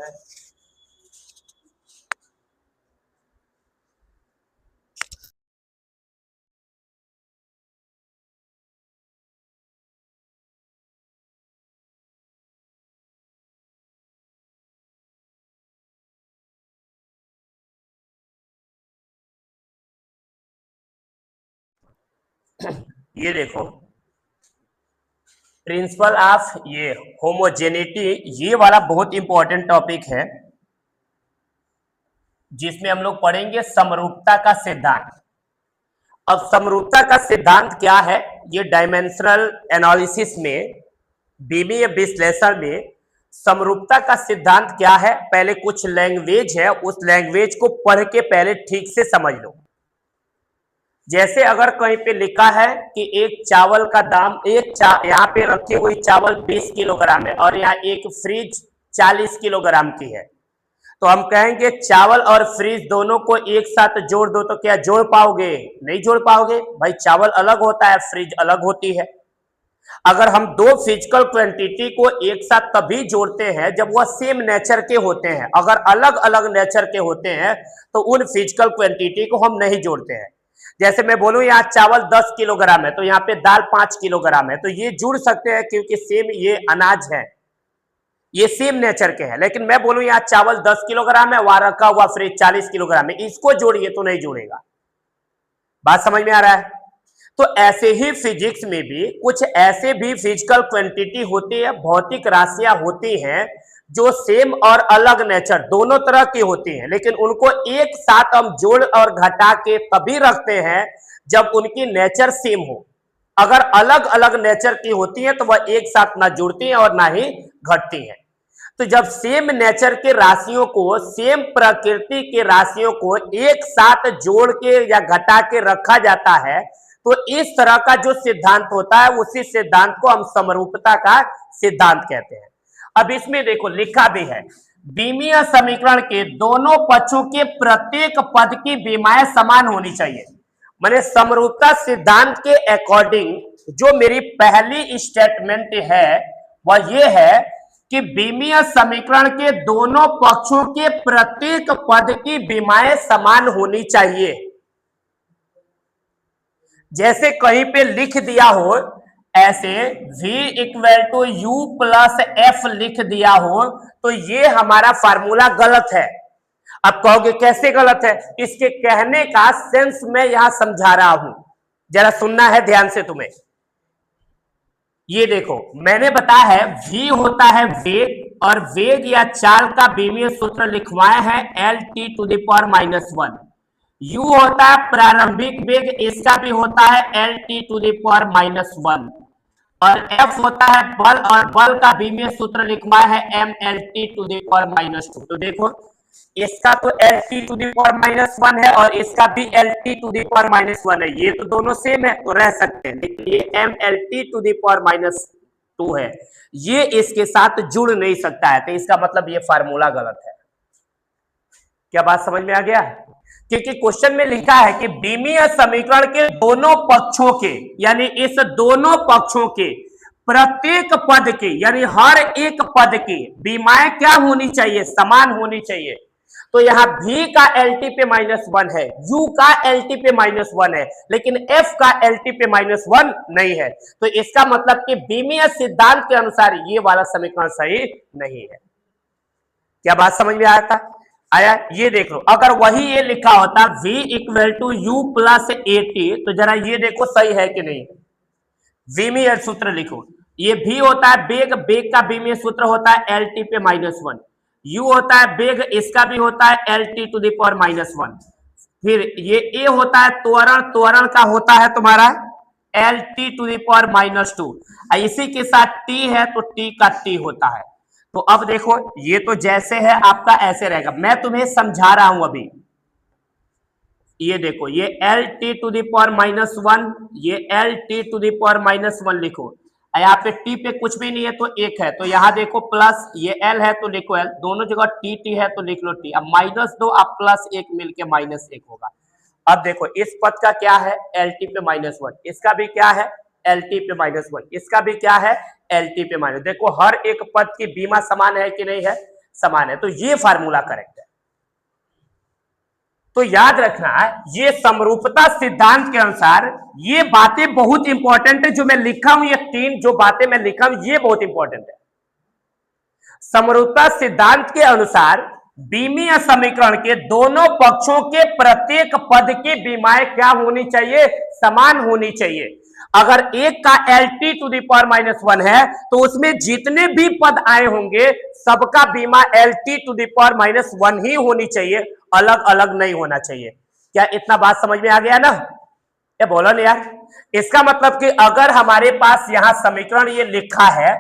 है। ये देखो प्रिंसिपल ऑफ ये होमोजेनिटी, ये वाला बहुत इंपॉर्टेंट टॉपिक है जिसमें हम लोग पढ़ेंगे समरूपता का सिद्धांत। अब समरूपता का सिद्धांत क्या है, ये डायमेंशनल एनालिसिस में बीमीय विश्लेषण में समरूपता का सिद्धांत क्या है, पहले कुछ लैंग्वेज है, उस लैंग्वेज को पढ़ के पहले ठीक से समझ लो। जैसे अगर कहीं पे लिखा है कि एक चावल का दाम यहाँ पे रखी हुई चावल 20 किलोग्राम है और यहाँ एक फ्रिज 40 किलोग्राम की है, तो हम कहेंगे चावल और फ्रिज दोनों को एक साथ जोड़ दो, तो क्या जोड़ पाओगे? नहीं जोड़ पाओगे भाई, चावल अलग होता है, फ्रिज अलग होती है। अगर हम दो फिजिकल क्वांटिटी को एक साथ तभी जोड़ते हैं जब वह सेम नेचर के होते हैं। अगर अलग अलग नेचर के होते हैं तो उन फिजिकल क्वांटिटी को हम नहीं जोड़ते हैं। जैसे मैं बोलूं यहाँ चावल 10 किलोग्राम है तो यहाँ पे दाल 5 किलोग्राम है, तो ये जुड़ सकते हैं क्योंकि सेम ये अनाज है, ये सेम नेचर के हैं। लेकिन मैं बोलूं यहाँ चावल 10 किलोग्राम है, वहां रखा हुआ फ्रिज 40 किलोग्राम है, इसको जोड़िए तो नहीं जोड़ेगा। बात समझ में आ रहा है? तो ऐसे ही फिजिक्स में भी कुछ ऐसे भी फिजिकल क्वांटिटी होती है, भौतिक राशियां होती हैं जो सेम और अलग नेचर दोनों तरह की होती हैं, लेकिन उनको एक साथ हम जोड़ और घटा के तभी रखते हैं जब उनकी नेचर सेम हो। अगर अलग अलग नेचर की होती है तो वह एक साथ ना जुड़ती है और ना ही घटती है। तो जब सेम नेचर के राशियों को, सेम प्रकृति के राशियों को एक साथ जोड़ के या घटा के रखा जाता है तो इस तरह का जो सिद्धांत होता है उसी सिद्धांत को हम समरूपता का सिद्धांत कहते हैं। अब इसमें देखो लिखा भी है, बीमीय समीकरण के दोनों पक्षों के प्रत्येक पद की विमाएं समान होनी चाहिए। माने समरूपता सिद्धांत के अकॉर्डिंग जो मेरी पहली स्टेटमेंट है वह यह है कि बीमीय समीकरण के दोनों पक्षों के प्रत्येक पद की विमाएं समान होनी चाहिए। जैसे कहीं पे लिख दिया हो ऐसे v equal to U plus F लिख दिया हो तो ये हमारा फार्मूला गलत है। अब कहोगे कैसे गलत है? इसके कहने का सेंस मैं यहां समझा रहा हूं, जरा सुनना है ध्यान से तुम्हें। ये देखो मैंने बताया है v होता है वेग, और वेग या चाल का बीमीय सूत्र लिखवाया है Lt⁻⁻1। u होता है प्रारंभिक वेग, इसका भी होता है Lt⁻⁻1, और f होता है बल, और बल का बीमीय सूत्र लिखवाया है mLt⁻²। तो देखो इसका तो Lt⁻⁻1 है और इसका भी Lt⁻⁻1 है, ये तो दोनों सेम है तो रह सकते हैं, लेकिन ये mLt⁻2 है, ये इसके साथ जुड़ नहीं सकता है, तो इसका मतलब ये फार्मूला गलत है। क्या बात समझ में आ गया? क्योंकि क्वेश्चन में लिखा है कि बीमीय समीकरण के दोनों पक्षों के, यानी इस दोनों पक्षों के प्रत्येक पद के, यानी हर एक पद की विमाएं क्या होनी चाहिए? समान होनी चाहिए। तो यहाँ v का Lt⁻1 है, u का Lt⁻1 है, लेकिन f का Lt⁻1 नहीं है, तो इसका मतलब कि बीमीय सिद्धांत के अनुसार ये वाला समीकरण सही नहीं है। क्या बात समझ में आया? ये देख लो, अगर वही ये लिखा होता v equal to U plus A T, तो जरा ये देखो सही है कि नहीं। विमीय सूत्र लिखो, ये v होता है वेग, वेग का विमीय सूत्र होता है Lt⁻1, u होता है वेग, इसका भी होता है Lt⁻1, फिर ये a होता है त्वरण, त्वरण का होता है तुम्हारा Lt⁻², इसी के साथ t है तो t का t होता है। तो अब देखो ये तो जैसे है आपका ऐसे रहेगा, मैं तुम्हें समझा रहा हूं अभी। ये देखो ये Lt⁻1, ये Lt⁻1 लिखो, यहाँ पे t पे कुछ भी नहीं है तो एक है, तो यहाँ देखो प्लस, ये l है तो लिखो l, दोनों जगह t है तो लिख लो t। अब -2 अब +1 मिलके -1 होगा। अब देखो इस पद का क्या है? Lt⁻1, इसका भी क्या है? Lt⁻1, इसका भी क्या है? Lt⁻1। देखो हर एक पद की विमा समान है कि नहीं है? समान है। तो ये फार्मूला करेक्ट है। तो याद रखना, ये समरूपता सिद्धांत के अनुसार ये बातें बहुत इंपॉर्टेंट है जो मैं लिखा हूं, ये 3 जो बातें मैं लिखा हूं ये बहुत इंपॉर्टेंट है। समरूपता सिद्धांत के अनुसार बीमीय समीकरण के दोनों पक्षों के प्रत्येक पद की बीमाएं क्या होनी चाहिए? समान होनी चाहिए। अगर एक का LT⁻⁻1 है तो उसमें जितने भी पद आए होंगे सबका बीमा LT⁻⁻1 ही होनी चाहिए, अलग अलग नहीं होना चाहिए। क्या इतना बात समझ में आ गया ना? ये बोलो ना यार। इसका मतलब कि अगर हमारे पास यहां समीकरण ये लिखा है,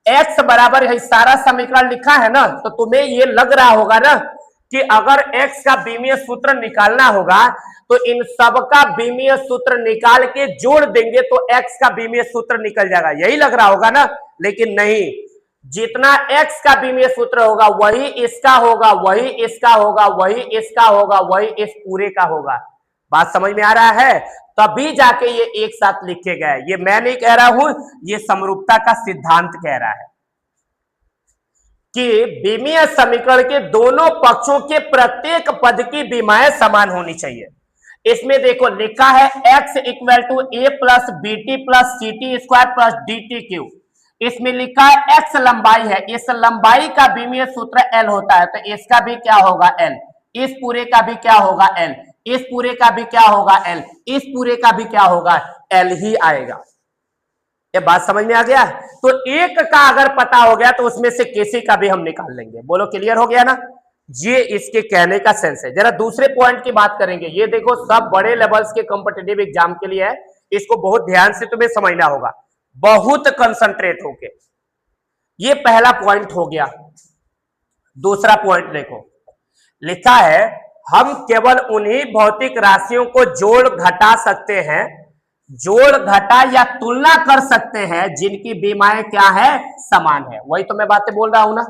x बराबर है, सारा समीकरण लिखा है ना, तो तुम्हें ये लग रहा होगा ना कि अगर x का बीमीय सूत्र निकालना होगा तो इन सब का बीमीय सूत्र निकाल के जोड़ देंगे तो x का बीमीय सूत्र निकल जाएगा, यही लग रहा होगा ना। लेकिन नहीं, जितना x का बीमीय सूत्र होगा वही इसका होगा, वही इसका होगा, वही इसका होगा, वही इस पूरे का होगा। बात समझ में आ रहा है? तभी जाके ये एक साथ लिखे गए। ये मैं नहीं कह रहा हूं, ये समरूपता का सिद्धांत कह रहा है कि बीमीय समीकरण के दोनों पक्षों के प्रत्येक पद की बीमाएं समान होनी चाहिए। इसमें देखो लिखा है x equal to a plus bt plus ct square plus dt Q. इसमें लिखा है x लंबाई है, इस लंबाई का बीमीय सूत्र l होता है, तो इसका भी क्या होगा l, इस पूरे का भी क्या होगा l, इस पूरे का भी क्या होगा l, इस पूरे का भी क्या होगा l ही आएगा। ये बात समझ में आ गया? तो एक का अगर पता हो गया तो उसमें से किसी का भी हम निकाल लेंगे। बोलो क्लियर हो गया ना? ये इसके कहने का सेंस है। जरा दूसरे पॉइंट की बात करेंगे। ये देखो सब बड़े लेवल्स के कॉम्पिटिटिव एग्जाम के लिए है, इसको बहुत ध्यान से तुम्हें समझना होगा, बहुत कंसंट्रेट होके। ये पहला पॉइंट हो गया। दूसरा पॉइंट देखो, लिखा है हम केवल उन्हीं भौतिक राशियों को जोड़ घटा सकते हैं, जोड़ घटा या तुलना कर सकते हैं जिनकी बीमाएं क्या है? समान है। वही तो मैं बातें बोल रहा हूं ना।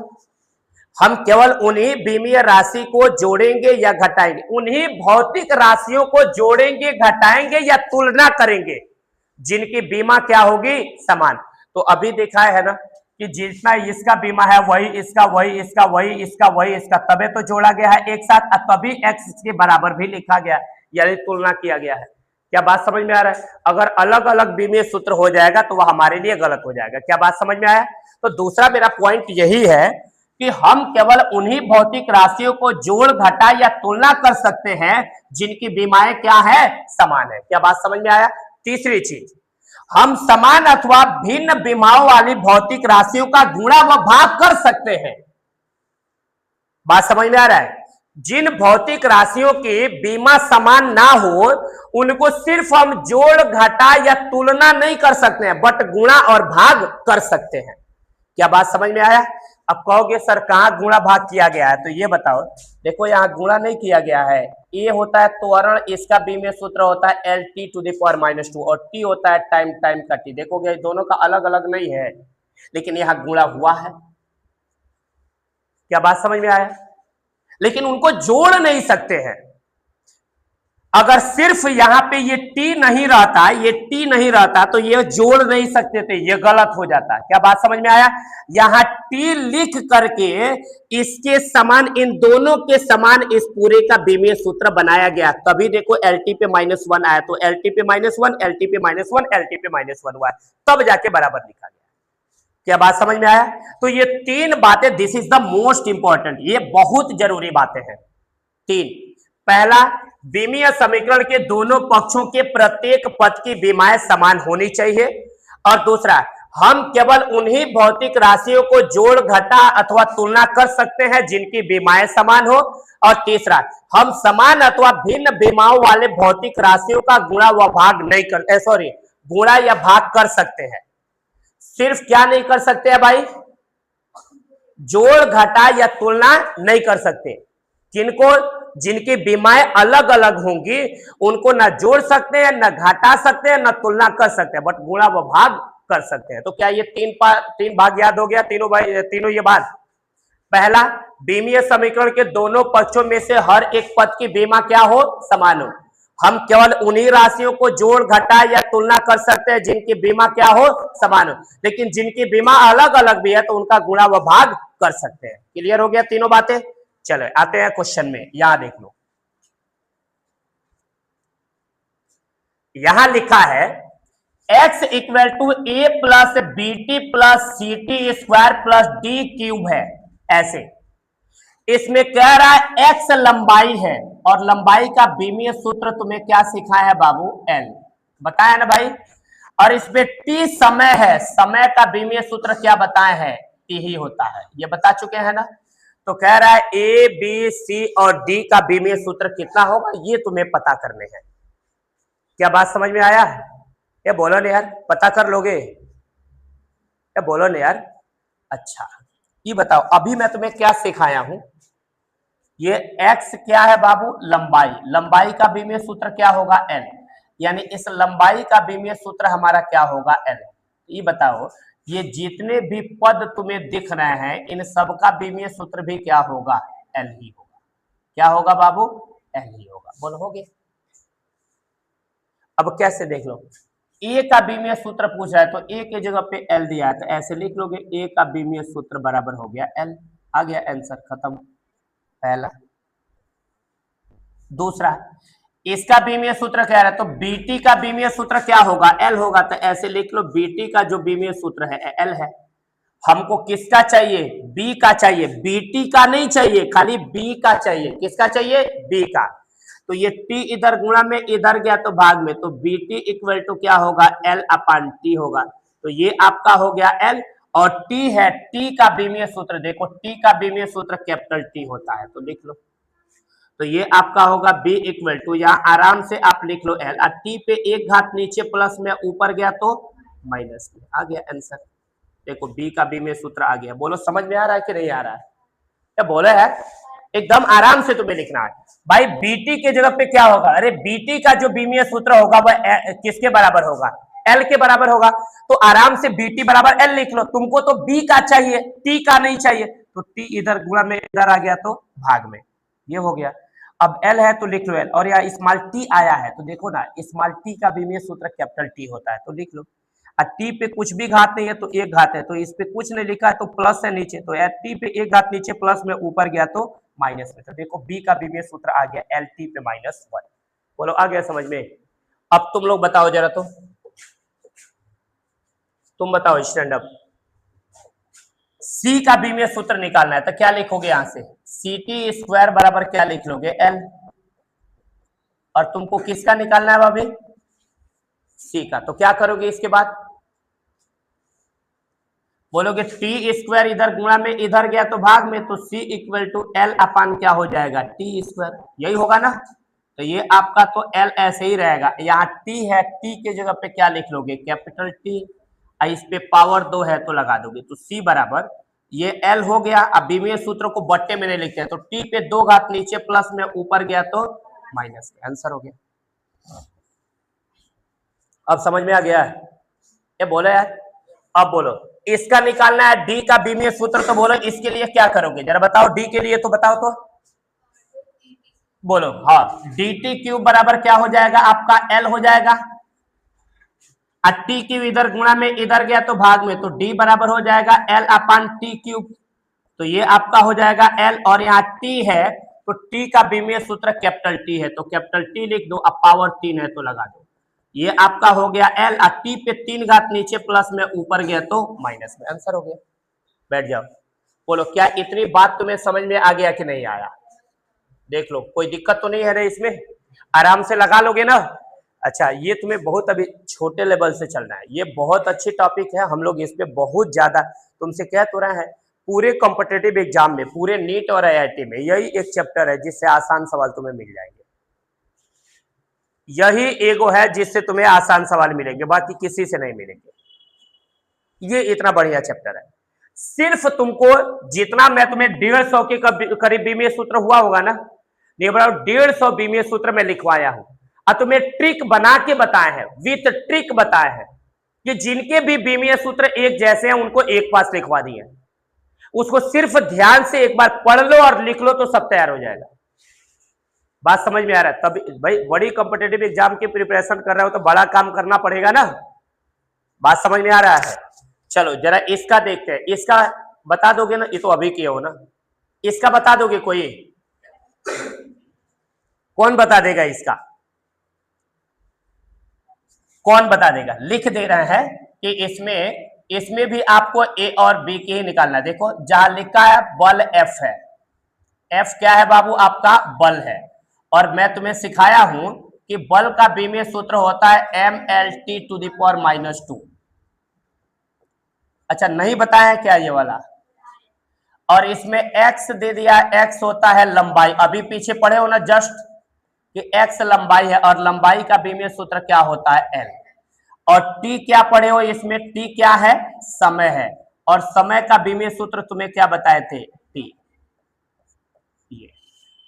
हम केवल उन्हीं बीमीय राशि को जोड़ेंगे या घटाएंगे, उन्हीं भौतिक राशियों को जोड़ेंगे, घटाएंगे या तुलना करेंगे जिनकी बीमा क्या होगी? समान। तो अभी देखा है ना कि जितना इसका बीमा है वही इसका, वही इसका, वही इसका, वही इसका, तबे तो जोड़ा गया है एक साथ, तभी x के बराबर भी लिखा गया, यानी तुलना किया गया है। क्या बात समझ में आ रहा है? अगर अलग अलग बीमीय सूत्र हो जाएगा तो वह हमारे लिए गलत हो जाएगा। क्या बात समझ में आया? तो दूसरा मेरा पॉइंट यही है कि हम केवल उन्हीं भौतिक राशियों को जोड़ घटा या तुलना कर सकते हैं जिनकी बीमाएं क्या है? समान है। क्या बात समझ में आया? तीसरी चीज, हम समान अथवा भिन्न बीमाओं वाली भौतिक राशियों का गुणा व भाग कर सकते हैं। बात समझ में आ रहा है? जिन भौतिक राशियों की बीमा समान ना हो उनको सिर्फ हम जोड़ घटा या तुलना नहीं कर सकते हैं, बट गुणा और भाग कर सकते हैं। क्या बात समझ में आया? अब कहोगे सर कहां गुणा भाग किया गया है, तो ये बताओ। देखो यहाँ गुणा नहीं किया गया है, ए होता है त्वरण, इसका बीमीय सूत्र होता है LT⁻⁻2 और टी होता है टाइम का टी। देखोगे दोनों का अलग अलग नहीं है, लेकिन यहाँ गुणा हुआ है। क्या बात समझ में आया? लेकिन उनको जोड़ नहीं सकते हैं। अगर सिर्फ यहाँ पे ये टी नहीं रहता, ये टी नहीं रहता तो ये जोड़ नहीं सकते थे, ये गलत हो जाता। क्या बात समझ में आया? यहाँ टी लिख करके इसके समान, इन दोनों के समान इस पूरे का बीमीय सूत्र बनाया गया, तभी देखो LT⁻⁻1 आया। तो LT⁻⁻1 LT⁻⁻1 LT⁻⁻1 हुआ, तब जाके बराबर लिखा गया। क्या बात समझ में आया? तो ये 3 बातें, this is the most important, ये बहुत जरूरी बातें हैं 3। पहला, बीमीय समीकरण के दोनों पक्षों के प्रत्येक पद की बीमाएं समान होनी चाहिए। और दूसरा, हम केवल उन्हीं भौतिक राशियों को जोड़ घटा अथवा तुलना कर सकते हैं जिनकी बीमाएं समान हो। और तीसरा, हम समान अथवा भिन्न बीमाओं वाले भौतिक राशियों का गुणा व भाग नहीं कर गुणा या भाग कर सकते हैं। सिर्फ क्या नहीं कर सकते हैं भाई? जोड़ घटा या तुलना नहीं कर सकते। किनको? जिनकी बीमाएं अलग अलग होंगी उनको ना जोड़ सकते हैं, ना घटा सकते हैं, ना तुलना कर सकते हैं, बट गुणा व भाग कर सकते हैं। तो क्या ये 3 भाग याद हो गया? तीनों ये बात। पहला, बीमीय समीकरण के दोनों पक्षों में से हर एक पद की बीमा क्या हो? समान हो। हम केवल उन्हीं राशियों को जोड़ घटा या तुलना कर सकते हैं जिनकी बीमा क्या हो? समान हो। लेकिन जिनकी बीमा अलग अलग भी है तो उनका गुणा व भाग कर सकते हैं। क्लियर हो गया तीनों बातें। चलो आते हैं क्वेश्चन में, यहां देख लो, यहां लिखा है x equal to A plus B T plus C T square plus D cube है। ऐसे इसमें कह रहा है x लंबाई है और लंबाई का बीमीय सूत्र तुम्हें क्या सिखाया है बाबू, l बताया ना भाई। और इसमें t समय है, समय का बीमीय सूत्र क्या बताए हैं, t ही होता है, ये बता चुके हैं ना। तो कह रहा है a b c और d का बीमीय सूत्र कितना होगा, ये तुम्हें पता करने हैं। क्या बात समझ में आया? ये बोलो ना यार, पता कर लोगे? ये बोलो ना यार। अच्छा ये बताओ, अभी मैं तुम्हें क्या सिखाया हूं, ये x क्या है बाबू, लंबाई, लंबाई का बीमीय सूत्र क्या होगा, l, यानी इस लंबाई का बीमीय सूत्र हमारा क्या होगा, l। ये बताओ, ये जितने भी पद तुम्हें दिख रहे हैं इन सबका बीमीय सूत्र भी क्या होगा, l ही होगा। क्या होगा बाबू, l ही होगा। बोलो हो गया। अब कैसे देख लो, a का बीमीय सूत्र पूछ रहा है तो a के जगह पे l दिया है तो ऐसे लिख लोगे, a का बीमीय सूत्र बराबर हो गया l, आ गया आंसर, खत्म पहला। दूसरा, इसका बीमीय सूत्र क्या है, तो बीटी का बीमीय सूत्र क्या होगा, l होगा, तो ऐसे लिख लो बीटी का जो बीमीय सूत्र है l है। हमको किसका चाहिए, b का चाहिए, बीटी का नहीं चाहिए, खाली b का चाहिए। किसका चाहिए, b का। तो ये t इधर गुणा में इधर गया तो भाग में, तो बीटी इक्वल टू क्या होगा, l अपान टी होगा। तो ये आपका हो गया l, और t है, t का बीमीय सूत्र देखो, t का बीमीय सूत्र कैपिटल T होता है, तो लिख लो। तो ये आपका होगा b इक्वल टू, यहाँ आराम से आप लिख लो l, और t पे एक घात नीचे प्लस में ऊपर गया तो माइनस में, आ गया आंसर। देखो b का बीमीय सूत्र आ गया। बोलो समझ में आ रहा है कि नहीं आ रहा है? क्या बोले है, एकदम आराम से तुम्हें लिखना है भाई। बीटी के जगह पे क्या होगा, अरे बीटी का जो बीमीय सूत्र होगा वह किसके बराबर होगा, एल के बराबर होगा। तो आराम से बीटी बराबर एल लिख लो। तुमको तो बी का चाहिए, टी का नहीं चाहिए, तो टी इधर गुणा में इधर आ गया तो भाग में, ये हो गया। अब एल है तो लिख लो एल, और यहाँ स्मॉल टी आया है तो देखो ना, स्मॉल टी का बीमीय सूत्र कैपिटल टी होता है, तो लिख लो। और टी पे कुछ भी घात नहीं है तो एक घात है, तो इस पे कुछ नहीं लिखा है तो प्लस है नीचे, तो टी पे एक घात नीचे प्लस में ऊपर गया तो माइनस में। तो देखो बी का बीमीय सूत्र आ गया एल टी पे माइनस वन। बोलो आ गया समझ में? अब तुम लोग बताओ जरा, तो तुम बताओ स्टैंड अप। सी का बीमीय सूत्र निकालना है तो क्या लिखोगे, यहां से सी टी स्क्वायर बराबर क्या लिख लोगे, एल। और तुमको किसका निकालना है भाभी, सी का। तो क्या करोगे इसके बाद, बोलोगे टी स्क्वायर इधर गुणा में इधर गया तो भाग में, तो सी इक्वल टू एल अपान क्या हो जाएगा, टी स्क्वायर, यही होगा ना। तो ये आपका तो एल ऐसे ही रहेगा, यहाँ टी है, टी के जगह पे क्या लिख लोगे, कैपिटल टी, इस पे पावर 2 है तो लगा दोगे, तो सी बराबर ये एल हो गया। अब बीमीय सूत्र को बट्टे में नहीं लिखते हैं, तो टी पे 2 घात नीचे प्लस में ऊपर गया तो माइनस में, आंसर हो गया। अब समझ में आ गया है? ये बोले यार। अब बोलो इसका निकालना है डी का बीमीय सूत्र, तो बोलो इसके लिए क्या करोगे जरा बताओ, डी के लिए तो बताओ तो बोलो। हाँ, डी टी क्यूब बराबर क्या हो जाएगा आपका, एल हो जाएगा। टी क्यूब इधर गुणा में इधर गया तो भाग में, तो डी बराबर हो जाएगा एल अपान टी क्यूब। तो ये आपका हो जाएगा एल, और यहाँ टी है तो टी का बीमीय सूत्र कैपिटल टी है, तो कैपिटल टी लिख दो। अब पावर 3 है तो लगा दो, ये आपका हो गया एल, और टी पे 3 घात नीचे प्लस में ऊपर गया तो माइनस में, आंसर हो गया। बैठ जाओ। बोलो क्या इतनी बात तुम्हें समझ में आ गया कि नहीं आया? देख लो कोई दिक्कत तो नहीं है रे इसमें, आराम से लगा लोगे ना। अच्छा ये तुम्हें बहुत अभी छोटे लेवल से चलना है, ये बहुत अच्छी टॉपिक है, हम लोग इस पे बहुत ज्यादा तुमसे कह तो रहे हैं, पूरे कॉम्पिटिटिव एग्जाम में, पूरे नीट और आईआईटी में यही एक चैप्टर है जिससे आसान सवाल तुम्हें मिल जाएंगे। यही एगो है जिससे तुम्हें आसान सवाल मिलेंगे, बाकी किसी से नहीं मिलेंगे। ये इतना बढ़िया चैप्टर है। सिर्फ तुमको जितना मैं तुम्हें 150 के करीब बीमीय सूत्र हुआ होगा ना, ये बड़ा 150 बीमीय सूत्र में लिखवाया हूं, और तुम्हें ट्रिक बना के बताए हैं, विथ ट्रिक बताए हैं कि जिनके भी बीमीय सूत्र एक जैसे हैं उनको एक पास लिखवा दिए। उसको सिर्फ ध्यान से एक बार पढ़ लो और लिख लो तो सब तैयार हो जाएगा। बात समझ में आ रहा है? तभी भाई बड़ी कॉम्पिटिटिव एग्जाम की प्रिपरेशन कर रहे हो तो बड़ा काम करना पड़ेगा ना। बात समझ में आ रहा है? चलो जरा इसका देखते हैं, इसका बता दोगे ना, ये तो अभी किए हो ना, इसका बता दोगे कोई? कौन बता देगा इसका? कौन बता देगा? लिख दे रहे हैं कि इसमें भी आपको ए और बी के ही निकालना। देखो जहां लिखा है बल एफ है, एफ क्या है बाबू? आपका बल है। और मैं तुम्हें सिखाया हूं कि बल का बीमीय सूत्र होता है mLT⁻²। अच्छा नहीं बताया क्या ये वाला? और इसमें x दे दिया, x होता है लंबाई, अभी पीछे पढ़े हो ना जस्ट कि x लंबाई है, और लंबाई का बीमीय सूत्र क्या होता है? l। और t क्या पढ़े हो इसमें? t क्या है? समय है। और समय का बीमीय सूत्र तुम्हें क्या बताए थे? t। ये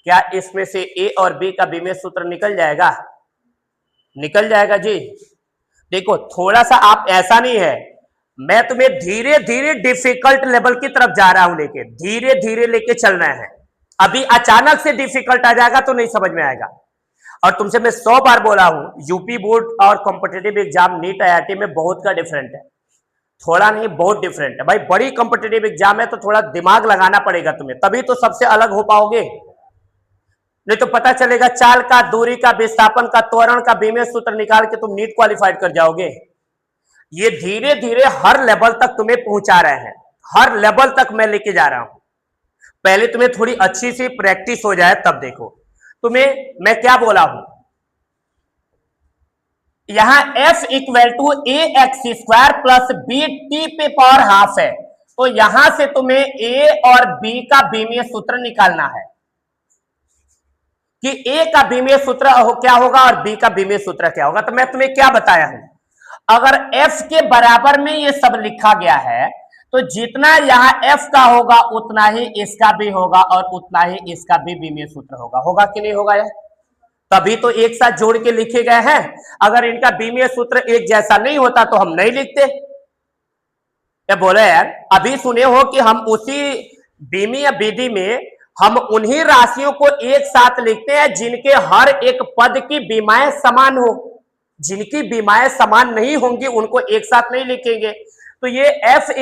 क्या इसमें से a और b का बीमीय सूत्र निकल जाएगा? निकल जाएगा जी। देखो थोड़ा सा आप, ऐसा नहीं है, मैं तुम्हें धीरे धीरे डिफिकल्ट लेवल की तरफ जा रहा हूं, लेके धीरे धीरे लेके चलना है। अभी अचानक से डिफिकल्ट आ जाएगा तो नहीं समझ में आएगा। और तुमसे मैं 100 बार बोला हूं, यूपी बोर्ड और कॉम्पिटेटिव एग्जाम नीट आईआईटी में बहुत का डिफरेंट है, थोड़ा नहीं बहुत डिफरेंट है भाई। बड़ी कॉम्पिटेटिव एग्जाम है तो थोड़ा दिमाग लगाना पड़ेगा तुम्हें, तभी तो सबसे अलग हो पाओगे। नहीं तो पता चलेगा चाल का, दूरी का, विस्थापन का, त्वरण का बीमीय सूत्र निकाल के तुम नीट क्वालिफाइड कर जाओगे। ये धीरे धीरे हर लेवल तक तुम्हें पहुंचा रहे हैं, हर लेवल तक मैं लेके जा रहा हूं। पहले तुम्हें थोड़ी अच्छी सी प्रैक्टिस हो जाए तब देखो। तुम्हें मैं क्या बोला हूं, यहां f = ax² plus B T पे पावर हाफ है, तो यहां से तुम्हें a और b का बीमीय सूत्र निकालना है कि a का बीमीय सूत्र क्या होगा और b का बीमीय सूत्र क्या होगा। तो मैं तुम्हें क्या बताया हूं, अगर f के बराबर में ये सब लिखा गया है तो जितना यहाँ f का होगा उतना ही इसका भी होगा और उतना ही इसका भी बीमीय सूत्र होगा। होगा कि नहीं होगा यार? तभी तो एक साथ जोड़ के लिखे गए हैं। अगर इनका बीमीय सूत्र एक जैसा नहीं होता तो हम नहीं लिखते। क्या बोले यार? अभी सुने हो कि हम उसी बीमीय विधि में हम उन्हीं राशियों को एक साथ लिखते हैं जिनके हर एक पद की बीमाएं समान हो। जिनकी बीमाएं समान नहीं होंगी उनको एक साथ नहीं लिखेंगे। तो ये f =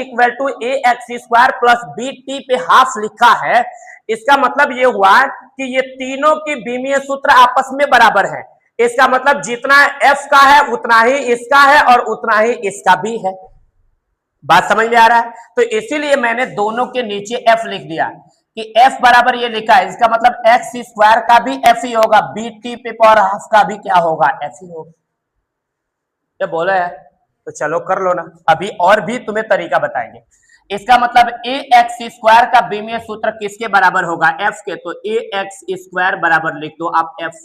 ax² plus B T पे हाफ लिखा है, इसका मतलब ये हुआ कि ये तीनों की बीमीय सूत्र आपस में बराबर है। इसका मतलब जितना f का है उतना ही इसका है और उतना ही इसका भी है। बात समझ में आ रहा है? तो इसीलिए मैंने दोनों के नीचे f लिख दिया कि f बराबर ये लिखा है, इसका मतलब x² का भी f ही होगा, बी टी पे पावर हाफ का भी क्या होगा? f ही होगा। क्या बोला है? तो चलो कर लो ना, अभी और भी तुम्हें तरीका बताएंगे। इसका मतलब ax² का बीमीय सूत्र किसके बराबर होगा? f के। तो ax² बराबर लिख दो आप f।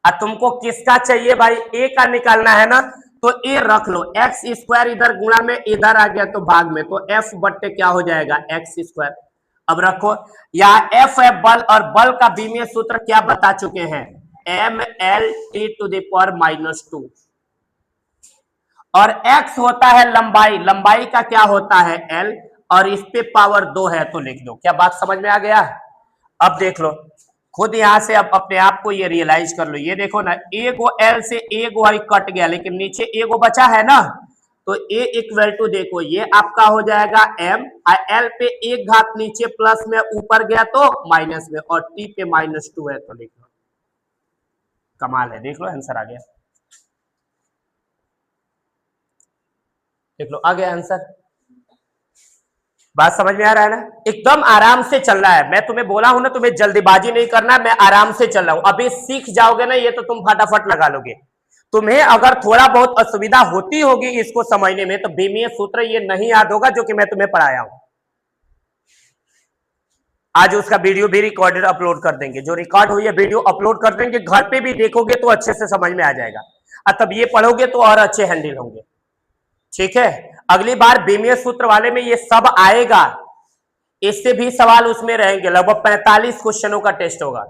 और तुमको किसका चाहिए भाई? a का निकालना है ना, तो a रख लो, x² इधर गुणा में इधर आ गया तो भाग में, तो f बट्टे क्या हो जाएगा? x²। अब रखो यहाँ f है बल, और बल का बीमीय सूत्र क्या बता चुके हैं? mLT⁻²। और x होता है लंबाई, लंबाई का क्या होता है? l, और इस पे पावर 2 है तो लिख दो। क्या बात समझ में आ गया? अब देख लो खुद यहां से, अब अपने आप को ये रियलाइज कर लो। ये देखो ना, a को l से a को ही कट गया, लेकिन नीचे a को बचा है ना, तो a = देखो ये आपका हो जाएगा m, l पे 1 घात नीचे प्लस में, ऊपर गया तो माइनस में, और t पे -2 है तो लिख लो। कमाल है, देख लो आंसर आ गया। देख लो आ गया आंसर। बात समझ में आ रहा है ना? एकदम आराम से चलना है। मैं तुम्हें बोला हूं ना, तुम्हें जल्दीबाजी नहीं करना, मैं आराम से चल रहा हूं। अभी सीख जाओगे ना ये तो तुम फटाफट लगा लोगे। तुम्हें अगर थोड़ा बहुत असुविधा होती होगी इसको समझने में तो बीमीय सूत्र ये नहीं याद होगा जो कि मैं तुम्हें पढ़ाया हूं। आज उसका वीडियो भी रिकॉर्डेड अपलोड कर देंगे, जो रिकॉर्ड हुई है वीडियो अपलोड कर देंगे, घर पे भी देखोगे तो अच्छे से समझ में आ जाएगा, और तब ये पढ़ोगे तो और अच्छे हैंडल होंगे। ठीक है, अगली बार बीमीय सूत्र वाले में ये सब आएगा, इससे भी सवाल उसमें रहेंगे। लगभग 45 क्वेश्चनों का टेस्ट होगा।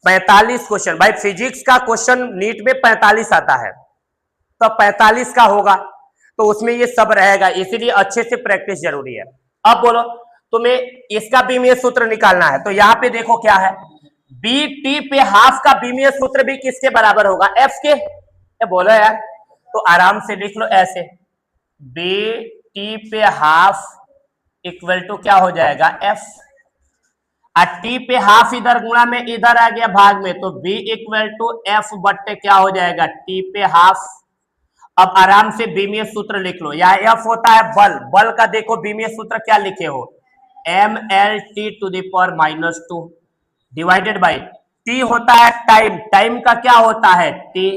45 क्वेश्चन भाई, फिजिक्स का क्वेश्चन नीट में 45 आता है, तो 45 का होगा, तो उसमें ये सब रहेगा, इसीलिए अच्छे से प्रैक्टिस जरूरी है। अब बोलो तुम्हें इसका बीमीय सूत्र निकालना है, तो यहां पे देखो क्या है, बी टी पे हाफ का बीमीय सूत्र भी किसके बराबर होगा? एफ के। बोलो यार, तो आराम से लिख लो ऐसे, बी टी पे हाफ इक्वल टू क्या हो जाएगा एफ। टी पे हाफ इधर गुणा में इधर आ गया भाग में, तो बी इक्वल टू एफ बट्टे क्या हो जाएगा टी पे हाफ। अब आराम से बीमीय सूत्र लिख लो। यहाँ एफ होता है बल, बल का देखो बीमीय सूत्र क्या लिखे हो, M L T to the power -2 divided by T होता है टाइम, टाइम का क्या होता है टी।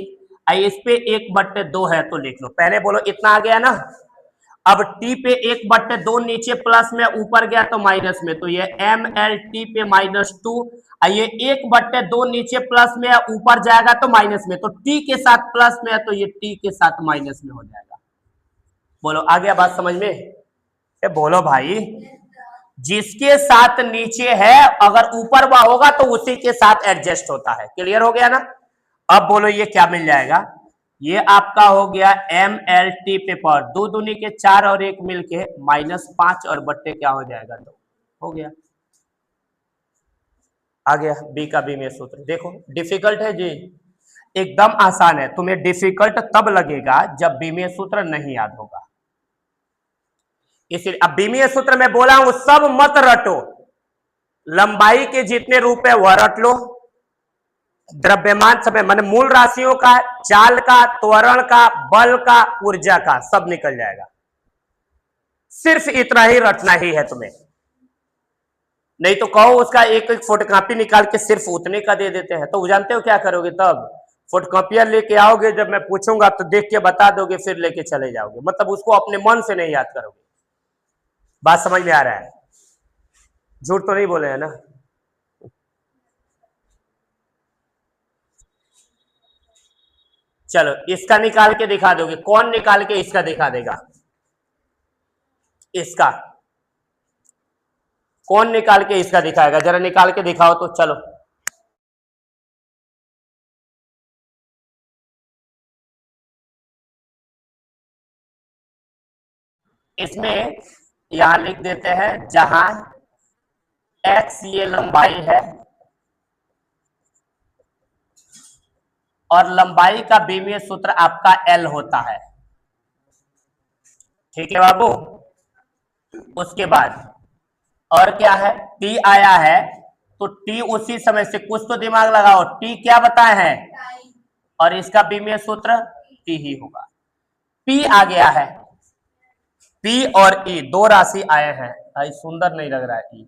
इस पे 1/2 है तो लिख लो, पहले बोलो इतना आ गया ना। अब टी पे 1/2 नीचे प्लस में, ऊपर गया तो माइनस में, तो ये एम एल टी पे -2, ये 1/2 नीचे प्लस में, ऊपर जाएगा तो माइनस में, तो टी के साथ प्लस में है तो ये टी के साथ माइनस में हो जाएगा। बोलो आ गया बात समझ में? ये बोलो भाई, जिसके साथ नीचे है अगर ऊपर वह होगा तो उसी के साथ एडजस्ट होता है। क्लियर हो गया ना? अब बोलो ये क्या मिल जाएगा, ये आपका हो गया एम एल टी पे पावर 2 दूनी के 4 और 1 मिलके -5 और बट्टे क्या हो जाएगा 2 हो गया। आ गया बी का बी में सूत्र। देखो डिफिकल्ट है जी? एकदम आसान है। तुम्हें डिफिकल्ट तब लगेगा जब बी में सूत्र नहीं याद होगा। इसलिए अब बीमीय सूत्र में बोला हूं सब मत रटो, लंबाई के जितने रूप है वह रट लो, द्रव्यमान समय मान मूल राशियों का, चाल का, त्वरण का, बल का, ऊर्जा का सब निकल जाएगा। सिर्फ इतना ही रटना ही है तुम्हें, नहीं तो कहो उसका एक एक फोटोकॉपी निकाल के सिर्फ उतने का दे देते हैं, तो जानते हो क्या करोगे तब? फोटोकॉपियां लेके आओगे, जब मैं पूछूंगा तो देख के बता दोगे, फिर लेके चले जाओगे, मतलब उसको अपने मन से नहीं याद करोगे। बात समझ में आ रहा है? झूठ तो नहीं बोले हैं ना? चलो इसका निकाल के दिखा दोगे, कौन निकाल के इसका दिखा देगा? इसका कौन निकाल के इसका दिखाएगा? जरा निकाल के दिखाओ तो। चलो इसमें यहां लिख देते हैं, जहां एक्स ये लंबाई है और लंबाई का बीमीय सूत्र आपका एल होता है। ठीक है बाबू? उसके बाद और क्या है, टी आया है तो टी उसी समय से, कुछ तो दिमाग लगाओ, टी क्या बताए हैं, और इसका बीमीय सूत्र टी ही होगा। पी आ गया है, पी और ई दो राशि आए हैं। भाई सुंदर नहीं लग रहा है ई,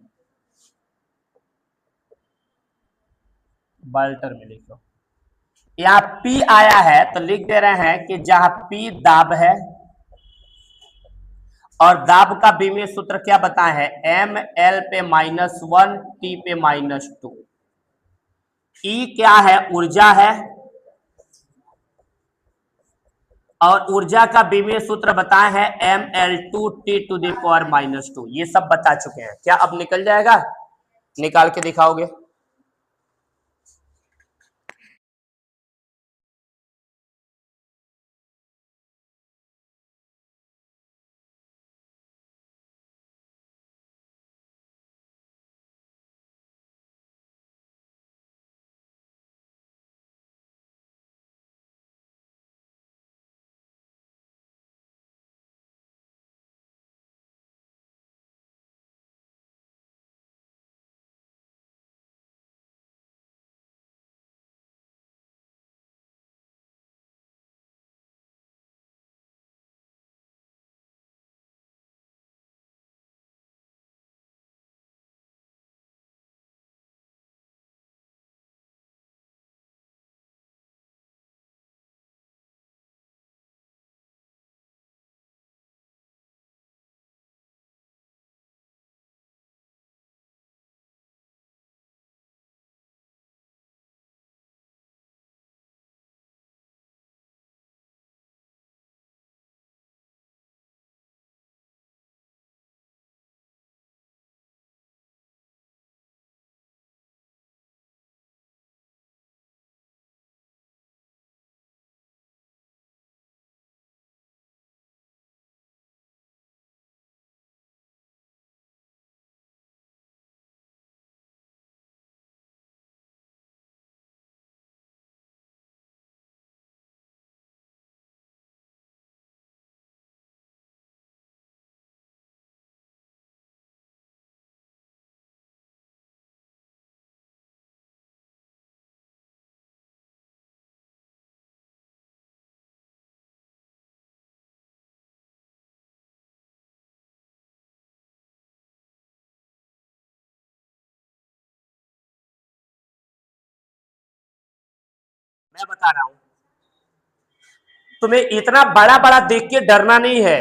बाल्टर में लिख लो। यहाँ पी आया है तो लिख दे रहे हैं कि जहां पी दाब है और दाब का बीमीय सूत्र क्या बताए हैं, एम एल पे -1 टी पे -2। ई क्या है, ऊर्जा है, और ऊर्जा का बीमीय सूत्र बताए हैं M L two T to the power -2। ये सब बता चुके हैं। क्या अब निकल जाएगा? निकाल के दिखाओगे? मैं बता रहा हूं, तुम्हें इतना बड़ा बड़ा देख के डरना नहीं है,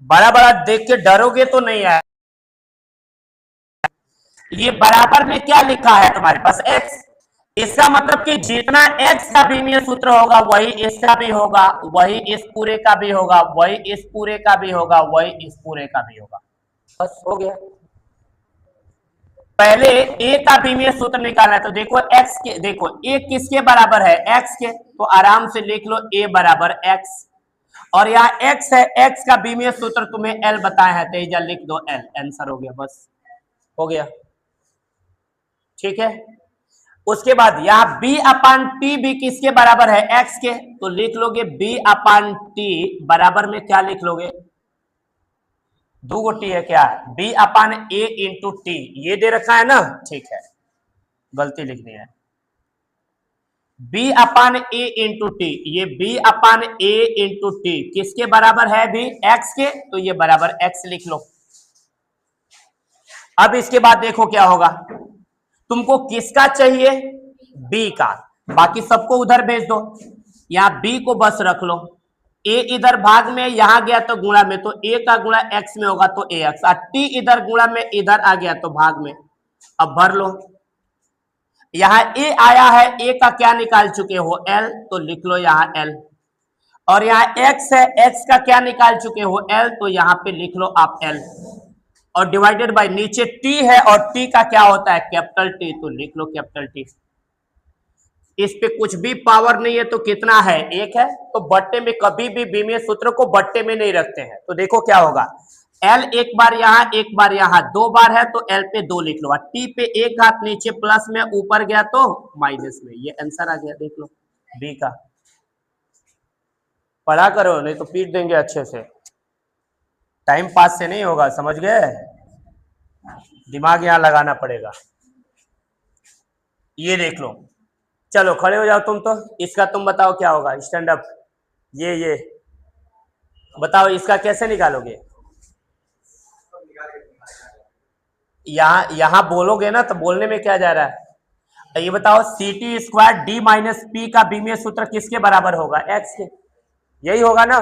बड़ा बड़ा देख के डरोगे तो नहीं है। ये बराबर में क्या लिखा है तुम्हारे पास, x। इसका मतलब कि जितना x का बीमीय सूत्र होगा वही इसका भी होगा, वही इस पूरे का भी होगा, वही इस पूरे का भी होगा, वही इस पूरे का भी होगा। बस हो गया। पहले a का बीमीय सूत्र निकालना है, तो देखो x के, देखो a किसके बराबर है, x के, तो आराम से लिख लो a बराबर x। और यहाँ x है, x का बीमीय सूत्र तुम्हें l बताया है, तेजा लिख दो l, आंसर हो गया, बस हो गया। ठीक है, उसके बाद यहाँ b अपान टी भी किसके बराबर है, x के, तो लिख लोगे b अपान टी बराबर में क्या लिख लोगे, दो गो टी है क्या, b अपान ए इंटू टी, ये दे रखा है ना, ठीक है, गलती लिखनी है, b अपान ए इंटू टी, ये b अपान ए इंटू टी किसके बराबर है भी, x के, तो ये बराबर x लिख लो। अब इसके बाद देखो क्या होगा, तुमको किसका चाहिए, b का, बाकी सबको उधर भेज दो, यहां b को बस रख लो, a इधर भाग में यहां गया तो गुणा में, तो a का गुणा x में होगा तो ax, और t इधर गुणा में इधर आ गया तो भाग में। अब भर लो, यहां a आया है, a का क्या निकाल चुके हो, l, तो लिख लो यहां l, और यहां x है, x का क्या निकाल चुके हो, l, तो यहां पे लिख लो आप l, और डिवाइडेड बाय नीचे t है, और t का क्या होता है, कैपिटल T, तो लिख लो कैपिटल T। इस पे कुछ भी पावर नहीं है तो कितना है, एक है, तो बट्टे में कभी भी बीमीय सूत्र को बट्टे में नहीं रखते हैं, तो देखो क्या होगा, L एक बार यहां एक बार यहां, दो बार है तो L पे दो लिख लो, और T पे एक हाथ नीचे प्लस में, ऊपर गया तो माइनस में, ये आंसर आ गया, देख लो B का। पढ़ा करो नहीं तो पीट देंगे अच्छे से, टाइम पास से नहीं होगा, समझ गए, दिमाग यहां लगाना पड़ेगा। ये देख लो, चलो खड़े हो जाओ तुम, तो इसका तुम बताओ क्या होगा, स्टैंड अप, ये बताओ इसका कैसे निकालोगे, यहां बोलोगे ना, तो बोलने में क्या जा रहा है, ये बताओ C T square D minus P का बीमीय सूत्र किसके बराबर होगा, एक्स के, यही होगा ना।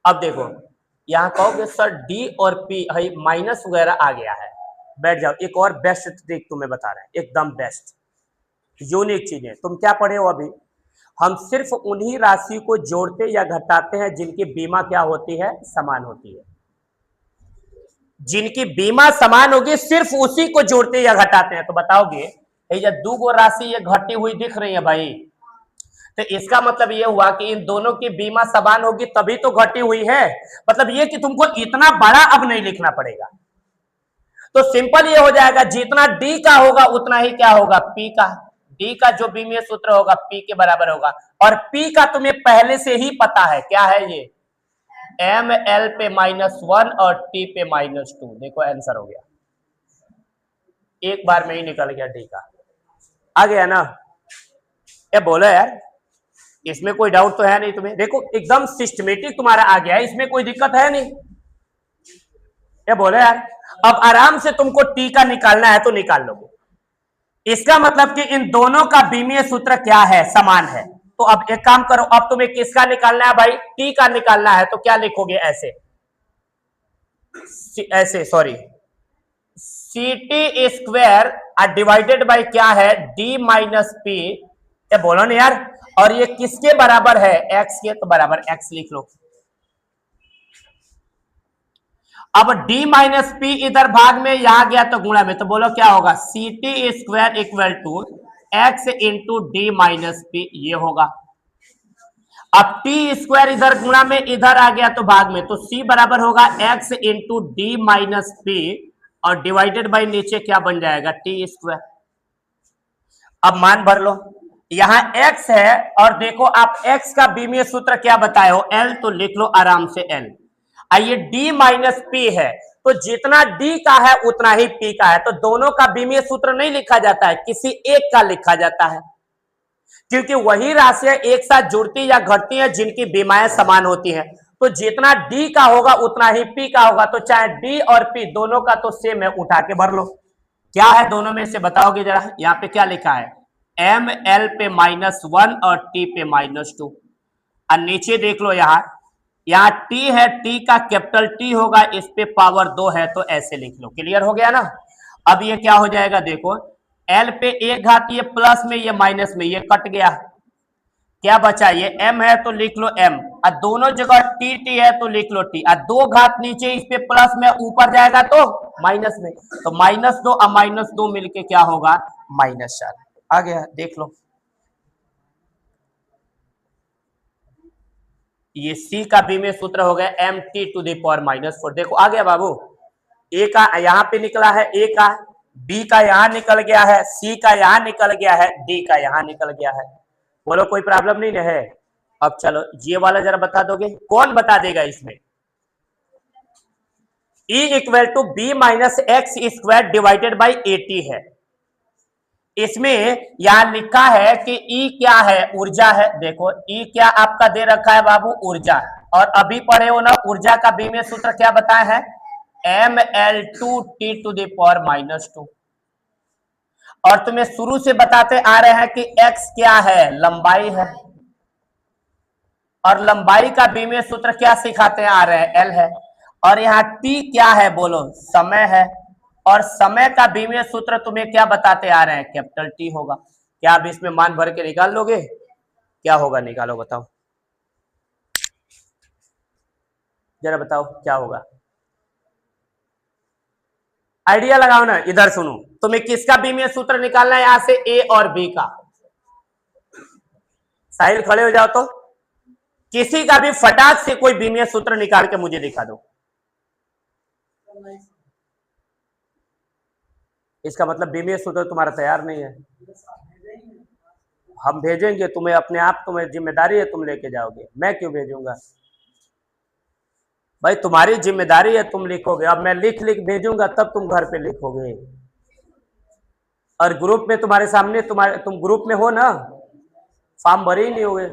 अब देखो यहां कहोगे सर डी और पी माइनस वगैरह आ गया है, बैठ जाओ, एक और बेस्ट ट्रिक तुम्हें बता रहे हैं, एकदम बेस्ट यूनिक चीजें, तुम क्या पढ़े हो अभी, हम सिर्फ उन्हीं राशि को जोड़ते या घटाते हैं जिनकी बीमा क्या होती है, समान होती है, जिनकी बीमा समान होगी सिर्फ उसी को जोड़ते या घटाते हैं। तो बताओगे ये दो गो राशि ये घटी हुई दिख रही है भाई, तो इसका मतलब ये हुआ कि इन दोनों की बीमा समान होगी तभी तो घटी हुई है, मतलब ये कि तुमको इतना बड़ा अब नहीं लिखना पड़ेगा, तो सिंपल ये हो जाएगा, जितना डी का होगा उतना ही क्या होगा, पी का, डी का जो बीमीय सूत्र होगा पी के बराबर होगा, और पी का तुम्हें पहले से ही पता है क्या है, ये एम एल पे -1 और टी पे -2, देखो आंसर हो गया, एक बार में ही निकल गया, डी का आ गया ना, ये बोलो यार, इसमें कोई डाउट तो है नहीं तुम्हें, देखो एकदम सिस्टमेटिक तुम्हारा आ गया है, इसमें कोई दिक्कत है नहीं, ये बोलो यार। अब आराम से तुमको टी का निकालना है तो निकाल लोगे, इसका मतलब कि इन दोनों का बीमीय सूत्र क्या है, समान है, तो अब एक काम करो, अब तुम्हें किसका निकालना है भाई, टी का निकालना है, तो क्या लिखोगे, ऐसे sorry, C T square divided by क्या है, डी माइनस पी, ये बोलो ना यार, और ये किसके बराबर है, एक्स के, तो बराबर एक्स लिख लो। अब d माइनस पी इधर भाग में यहां गया तो गुणा में, तो बोलो क्या होगा, C T square equal to X into D minus P, ये होगा। अब टी स्क्वायर इधर गुणा में इधर आ गया तो भाग में, तो c बराबर होगा x into D minus P, और डिवाइडेड बाई नीचे क्या बन जाएगा, टी स्क्वायर। अब मान भर लो, यहां x है, और देखो आप x का बीमीय सूत्र क्या बताए हो, l, तो लिख लो आराम से l। आइए d माइनस पी है, तो जितना d का है उतना ही p का है, तो दोनों का बीमीय सूत्र नहीं लिखा जाता है, किसी एक का लिखा जाता है, क्योंकि वही राशियां एक साथ जुड़ती या घटती हैं जिनकी बीमाएं समान होती हैं, तो जितना d का होगा उतना ही p का होगा, तो चाहे d और p दोनों का तो सेम है, उठा के भर लो, क्या है दोनों में से बताओगे जरा, यहाँ पे क्या लिखा है, एम एल पे -1 और टी पे -2। और नीचे देख लो यहाँ टी है, टी का कैपिटल टी होगा, इस पे पावर 2 है तो ऐसे लिख लो। क्लियर हो गया ना। अब ये क्या हो जाएगा देखो, एल पे एक घात, ये प्लस में ये माइनस में, ये कट गया, क्या बचा, ये m है तो लिख लो m, और दोनों जगह टी टी है तो लिख लो टी, और 2 घात नीचे इस पे प्लस में, ऊपर जाएगा तो माइनस में, तो -2 और -2 मिलके क्या होगा, -4 आ गया। देख लो ये C का B में सूत्र हो गया mt⁴ देखो आ गया बाबू। A का यहाँ पे निकला है, A का, B का यहाँ निकल गया है, C का यहाँ निकल गया है, D का यहाँ निकल गया है। बोलो कोई प्रॉब्लम नहीं है। अब चलो ये वाला जरा बता दोगे, कौन बता देगा इसमें। E = B - x² divided by 80 है। इसमें यहां लिखा है कि E क्या है, ऊर्जा है। देखो E क्या आपका दे रखा है बाबू, ऊर्जा। और अभी पढ़े हो ना, ऊर्जा का B में सूत्र क्या बताया है, mL2T⁻²। और तुम्हें शुरू से बताते आ रहे हैं कि x क्या है, लंबाई है, और लंबाई का B में सूत्र क्या सिखाते आ रहे हैं, L है। और यहाँ T क्या है, बोलो समय है, और समय का B में सूत्र तुम्हें क्या बताते आ रहे हैं, कैपिटल T होगा। क्या आप इसमें मान भर के निकाल लोगे, क्या होगा, निकालो बताओ जरा, बताओ क्या होगा, आइडिया लगाओ ना। इधर सुनो, तुम्हें किसका B में सूत्र निकालना है, यहां से A और B का। साहिल खड़े हो जाओ तो, किसी का भी फटाक से कोई B में सूत्र निकाल के मुझे दिखा दो। इसका मतलब B में सूत्र तुम्हारा तैयार नहीं है। हम भेजेंगे तुम्हें, अपने आप, तुम्हें जिम्मेदारी है, तुम लेके जाओगे, मैं क्यों भेजूंगा भाई, तुम्हारी जिम्मेदारी है, तुम लिखोगे। अब मैं लिख भेजूंगा तब तुम घर पे लिखोगे। और ग्रुप में तुम्हारे सामने, तुम ग्रुप में हो ना, फॉर्म भरे ही नहीं होगे।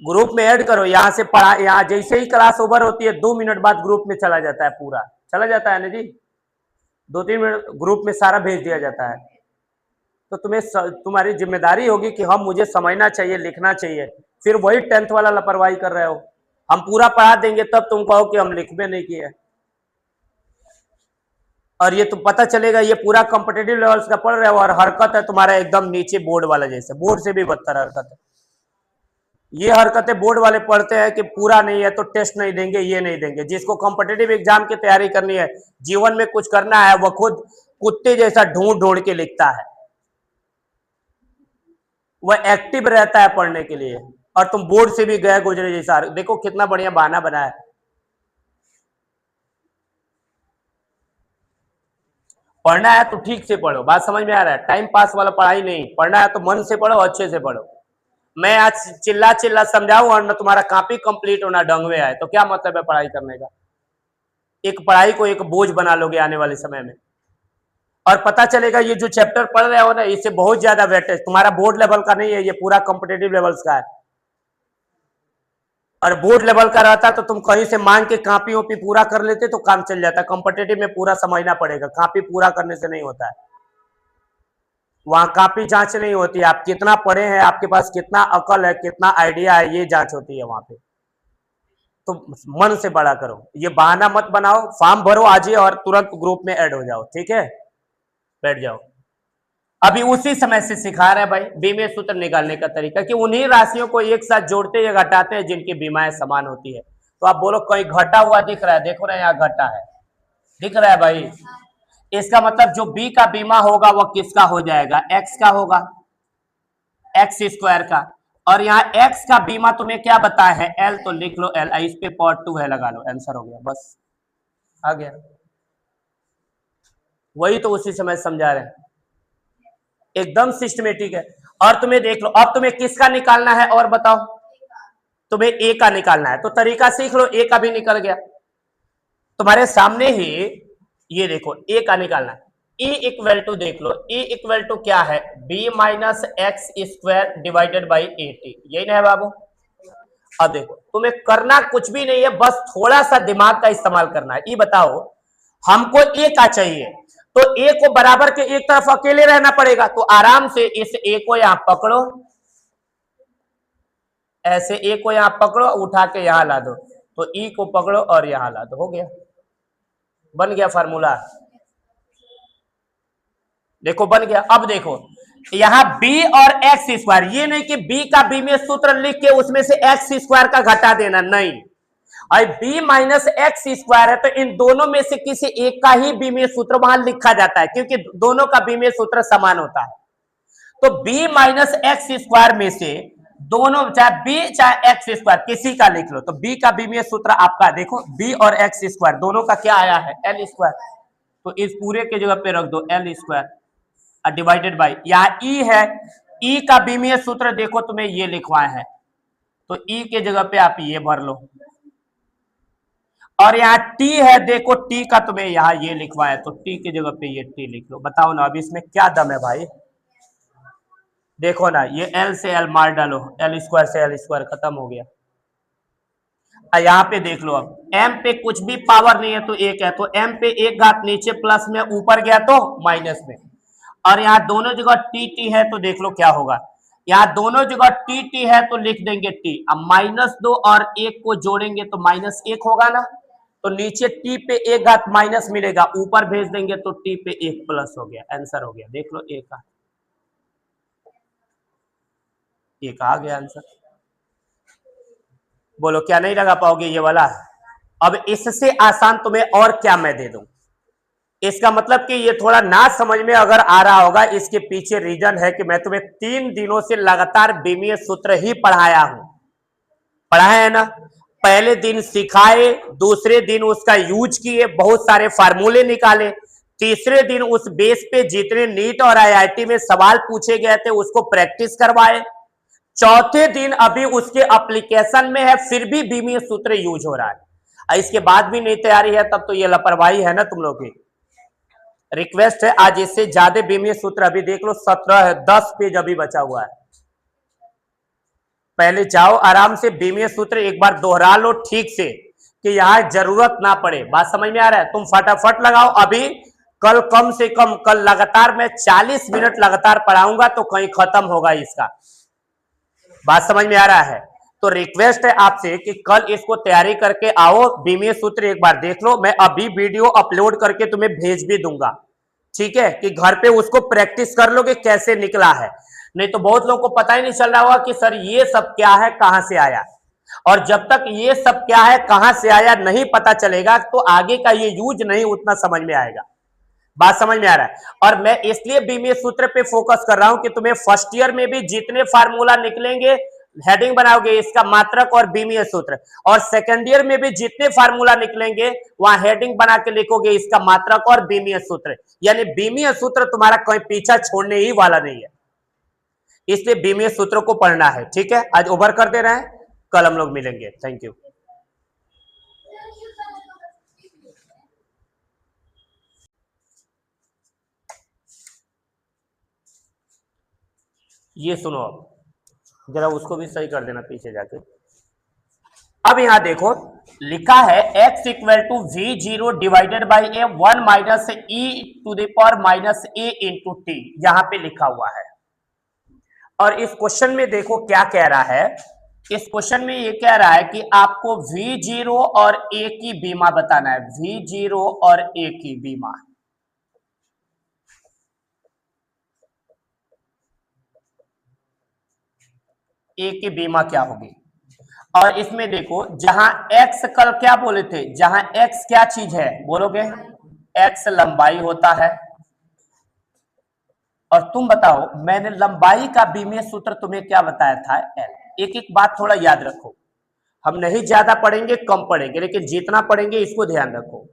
ग्रुप में ऐड करो, यहाँ से पढ़ा, यहाँ जैसे ही क्लास ओवर होती है 2 मिनट बाद ग्रुप में चला जाता है, पूरा चला जाता है ना जी, 2-3 मिनट ग्रुप में सारा भेज दिया जाता है। तो तुम्हारी जिम्मेदारी होगी कि हम, मुझे समझना चाहिए, लिखना चाहिए। फिर वही 10th वाला लापरवाही कर रहे हो, हम पूरा पढ़ा देंगे तब तुम कहो कि हम लिख में नहीं किए। और ये तो पता चलेगा ये पूरा कॉम्पिटिटिव लेवल्स का पढ़ रहे हो, और हरकत है तुम्हारा एकदम नीचे बोर्ड वाला जैसे, बोर्ड से भी बदतर हरकत है। ये हरकतें बोर्ड वाले पढ़ते हैं कि पूरा नहीं है तो टेस्ट नहीं देंगे, ये नहीं देंगे। जिसको कॉम्पिटिटिव एग्जाम की तैयारी करनी है, जीवन में कुछ करना है, वो खुद कुत्ते जैसा ढूंढ ढूंढ के लिखता है, वह एक्टिव रहता है पढ़ने के लिए। और तुम बोर्ड से भी गए गुजरे जैसा, देखो कितना बढ़िया बहाना बना है। पढ़ना है तो ठीक से पढ़ो, बात समझ में आ रहा है, टाइम पास वाला पढ़ाई नहीं, पढ़ना है तो मन से पढ़ो, अच्छे से पढ़ो। मैं आज चिल्ला चिल्ला समझाऊं और न तुम्हारा कॉपी कंप्लीट होना ढंग में आए, तो क्या मतलब है पढ़ाई करने का। एक पढ़ाई को एक बोझ बना लोगे आने वाले समय में। और पता चलेगा ये जो चैप्टर पढ़ रहे हो ना, इससे बहुत ज्यादा वेटेज, तुम्हारा बोर्ड लेवल का नहीं है, ये पूरा कॉम्पिटिटिव लेवल्स का है। और बोर्ड लेवल का रहता तो तुम कहीं से मांग के कॉपी वॉपी पूरा कर लेते तो काम चल जाता। कॉम्पिटिटिव में पूरा समझना पड़ेगा, कॉपी पूरा करने से नहीं होता है। वहां कॉपी जांच नहीं होती, आप कितना पढ़े हैं, आपके पास कितना अकल है, कितना आइडिया है, ये जांच होती है वहां पे। तो मन से बड़ा करो, ये बहाना मत बनाओ। फॉर्म भरो आज ही और तुरंत ग्रुप में ऐड हो जाओ, ठीक है, बैठ जाओ। अभी उसी समय से सिखा रहे हैं भाई बीमे सूत्र निकालने का तरीका, कि उन्हीं राशियों को एक साथ जोड़ते या घटाते हैं जिनकी बीमाएं समान होती है। तो आप बोलो कहीं घटा हुआ दिख रहा है, देखो ना यहाँ घटा है, दिख रहा है भाई। इसका मतलब जो बी का बीमा होगा वो किसका हो जाएगा, एक्स का होगा, x² का। और यहाँ x का बीमा तुम्हें क्या बताया है, l, तो लिख लो l, इस पे पार्ट 2 है, लगा लो, आंसर हो गया, बस आ गया। वही तो उसी समय समझा रहे हैं, एकदम सिस्टमेटिक है। और तुम्हें देख लो, अब तुम्हें किसका निकालना है और बताओ, तुम्हें ए का निकालना है, तो तरीका सीख लो, ए का भी निकल गया तुम्हारे सामने ही। ये देखो ए का निकालना है, E = देख लो, E = क्या है, B - x² डिवाइडेड बाई 80, यही ना है बाबू। अब देखो तुम्हें करना कुछ भी नहीं है, बस थोड़ा सा दिमाग का इस्तेमाल करना है। ये बताओ हमको ए का चाहिए, तो ए को बराबर के एक तरफ अकेले रहना पड़ेगा, तो आराम से इस ए को यहां पकड़ो, ऐसे ए को यहां पकड़ो, उठा के यहां ला दो, तो ई को पकड़ो और यहां ला दो, हो गया, बन गया फार्मूला। देखो बन गया। अब देखो यहां b और एक्स स्क्वायर, ये नहीं कि b का b में सूत्र लिख के उसमें से एक्स स्क्वायर का घटा देना, नहीं, और b माइनस एक्स स्क्वायर है तो इन दोनों में से किसी एक का ही b में सूत्र वहां लिखा जाता है, क्योंकि दोनों का b में सूत्र समान होता है। तो b माइनस एक्स स्क्वायर में से दोनों, चाहे b चाहे एक्स स्क्वायर, किसी का लिख लो, तो b का b में सूत्र आपका देखो b और एक्स स्क्वायर दोनों का क्या आया है, एल स्क्वायर, तो इस पूरे के जगह पे रख दो एल स्क्वायर डिवाइडेड बाई, यहाँ ई है, ई का बीमीय सूत्र देखो तुम्हें ये लिखवाए हैं, तो ई के जगह पे आप ये भर लो, और यहाँ टी है, देखो टी का तुम्हें यहाँ ये लिखवाया, तो टी के जगह पे ये टी लिख लो। बताओ ना अब इसमें क्या दम है भाई, देखो ना, ये एल से एल मार डालो, एल स्क्वायर से एल स्क्वायर खत्म हो गया। यहाँ पे देख लो, अब m पे कुछ भी पावर नहीं है तो एक है, तो m पे एक घात नीचे प्लस में, ऊपर गया तो माइनस में, और यहाँ दोनों जगह टी टी है तो देख लो क्या होगा, यहाँ दोनों जगह टी टी है तो लिख देंगे टी, अब -2 और 1 को जोड़ेंगे तो -1 होगा ना, तो नीचे टी पे एक घात माइनस मिलेगा, ऊपर भेज देंगे तो टी पे 1 प्लस हो गया, आंसर हो गया। देख लो एक आ गया आंसर। बोलो क्या नहीं लगा पाओगे ये वाला? अब इससे आसान तुम्हें और क्या मैं दे दूं? इसका मतलब कि ये थोड़ा ना समझ में अगर आ रहा होगा, इसके पीछे रीजन है कि मैं तुम्हें 3 दिनों से लगातार बीमीय सूत्र ही पढ़ाया हूं, पढ़ाया है ना। पहले दिन सिखाए, दूसरे दिन उसका यूज किए, बहुत सारे फार्मूले निकाले, तीसरे दिन उस बेस पे जितने नीट और आईआईटी में सवाल पूछे गए थे उसको प्रैक्टिस करवाए, चौथे दिन अभी उसके एप्लीकेशन में है, फिर भी बीमीय सूत्र यूज हो रहा है, इसके बाद भी नहीं तैयारी है, तब तो ये लापरवाही है ना तुम लोग की। रिक्वेस्ट है आज इससे ज्यादा बीमीय सूत्र अभी देख लो, 17 है, 10 पेज अभी बचा हुआ है, पहले जाओ आराम से बीमीय सूत्र एक बार दोहरा लो ठीक से, कि यहां जरूरत ना पड़े। बात समझ में आ रहा है? तुम फटाफट लगाओ अभी, कल कम से कम, कल लगातार मैं 40 मिनट लगातार पढ़ाऊंगा तो कहीं खत्म होगा इसका। बात समझ में आ रहा है? तो रिक्वेस्ट है आपसे कि कल इसको तैयारी करके आओ, बीमीय सूत्र एक बार देख लो, मैं अभी वीडियो अपलोड करके तुम्हें भेज भी दूंगा, ठीक है, कि घर पे उसको प्रैक्टिस कर लो कि कैसे निकला है। नहीं तो बहुत लोगों को पता ही नहीं चल रहा होगा कि सर ये सब क्या है, कहां से आया, और जब तक ये सब क्या है कहां से आया नहीं पता चलेगा तो आगे का ये यूज नहीं उतना समझ में आएगा। बात समझ में आ रहा है? और मैं इसलिए बीमीय सूत्र पे फोकस कर रहा हूं कि तुम्हें फर्स्ट ईयर में भी जितने फार्मूला निकलेंगे, हेडिंग बनाओगे इसका मात्रक और बीमीय सूत्र, और सेकंड ईयर में भी जितने फार्मूला निकलेंगे वहां हेडिंग बना के लिखोगे इसका मात्रक और बीमीय सूत्र, यानी बीमीय सूत्र तुम्हारा कोई पीछा छोड़ने ही वाला नहीं है, इसलिए बीमीय सूत्र को पढ़ना है, ठीक है। आज ओवर कर दे रहे हैं, कल हम लोग मिलेंगे, थैंक यू। ये सुनो, अब जरा उसको भी सही कर देना पीछे जाके। अब यहां देखो लिखा है x equal to v0 divided by A 1 minus e to the power minus a into T, यहां पे लिखा हुआ है। और इस क्वेश्चन में देखो क्या कह रहा है, इस क्वेश्चन में ये कह रहा है कि आपको v0 और a की बीमा बताना है, v0 और a की बीमा, a की बीमा क्या होगी। और इसमें देखो जहां x कल क्या बोले थे, जहां x क्या चीज है बोलोगे, x लंबाई होता है, और तुम बताओ मैंने लंबाई का बीमीय सूत्र तुम्हें क्या बताया था, l। एक एक बात थोड़ा याद रखो, हम नहीं ज्यादा पढ़ेंगे कम पढ़ेंगे, लेकिन जितना पढ़ेंगे इसको ध्यान रखो।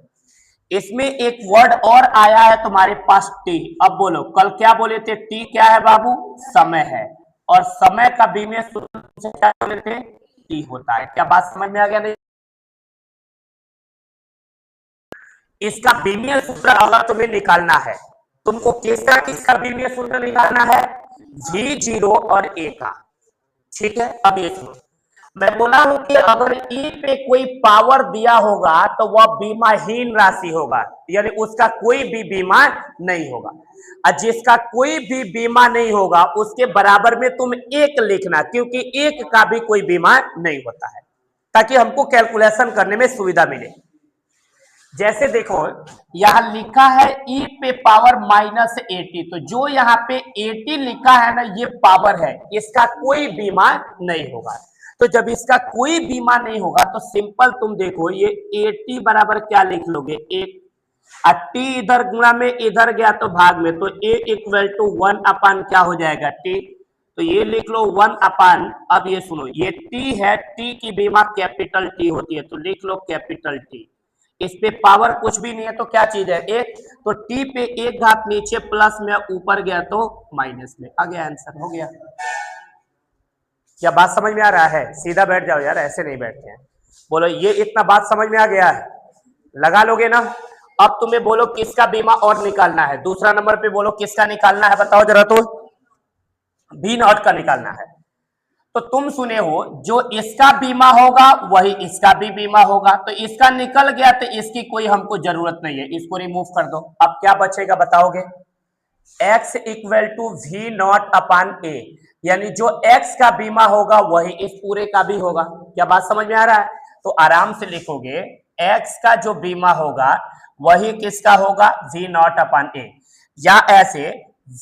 इसमें एक वर्ड और आया है तुम्हारे पास टी, अब बोलो कल क्या बोले थे, टी क्या है बाबू, समय है, और समय का बीमीय सूत्र क्या बोले थे, टी होता है। क्या बात समझ में आ गया? नहीं, इसका बीमीय सूत्र अगर तुम्हें निकालना है, तुमको किसका बीमीय सूत्र निकालना है, v0 और a का, ठीक है। अब ये सुनो, मैं बोला हूं कि अगर ई पे कोई पावर दिया होगा तो वह बीमाहीन राशि होगा, यानी उसका कोई भी बीमा नहीं होगा। और जिसका कोई भी बीमा नहीं होगा उसके बराबर में तुम एक लिखना, क्योंकि एक का भी कोई बीमा नहीं होता है, ताकि हमको कैलकुलेशन करने में सुविधा मिले। जैसे देखो यहां लिखा है ई पे पावर -80, तो जो यहाँ पे 80 लिखा है ना, ये पावर है, इसका कोई बीमा नहीं होगा। तो जब इसका कोई बीमा नहीं होगा तो सिंपल तुम देखो, ये 80 बराबर क्या लिख लोगे, एक, टी इधर गुणा में इधर गया तो भाग में, तो ए इक्वल टू 1 अपान क्या हो जाएगा, टी। तो ये लिख लो 1 अपान, अब ये सुनो, ये टी है, टी की बीमा कैपिटल टी होती है, तो लिख लो कैपिटल टी। इस पे पावर कुछ भी नहीं है तो क्या चीज है, एक, तो टी पे एक घात नीचे प्लस में, ऊपर गया तो माइनस में, आ गया आंसर, हो गया। क्या बात समझ में आ रहा है? सीधा बैठ जाओ यार, ऐसे नहीं बैठते हैं। बोलो ये इतना बात समझ में आ गया है, लगा लोगे ना। अब तुम्हें बोलो किसका बीमा और निकालना है, दूसरा नंबर पे बोलो किसका निकालना है, बताओ जरा, तो B0 का निकालना है। तो तुम सुने हो जो इसका बीमा होगा वही इसका भी बीमा होगा, तो इसका निकल गया तो इसकी कोई हमको जरूरत नहीं है, इसको रिमूव कर दो। अब क्या बचेगा बताओगे, x equal to V0 upon A, यानी जो x का बीमा होगा वही इस पूरे का भी होगा। क्या बात समझ में आ रहा है? तो आराम से लिखोगे x का जो बीमा होगा वही किसका होगा, V0 अपान A, या ऐसे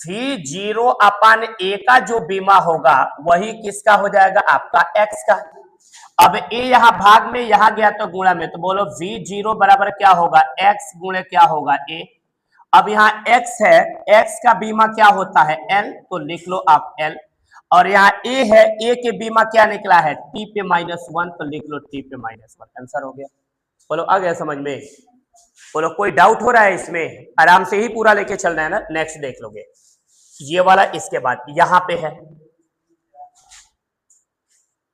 V0 अपान A का जो बीमा होगा वही किसका हो जाएगा, आपका x का। अब A यहां भाग में, यहां गया तो गुणा में, तो बोलो V0 बराबर क्या होगा, x गुणे क्या होगा, A। अब यहाँ x है, x का बीमा क्या होता है, L, तो लिख लो आप L। और यहाँ A है, A के बीमा क्या निकला है, T पे -1, तो लिख लो T पे -1, आंसर हो गया। बोलो आ गया समझ में? बोलो कोई डाउट हो रहा है इसमें? आराम से ही पूरा लेके चलना है ना, नेक्स्ट देख लोगे ये वाला। इसके बाद यहाँ पे है,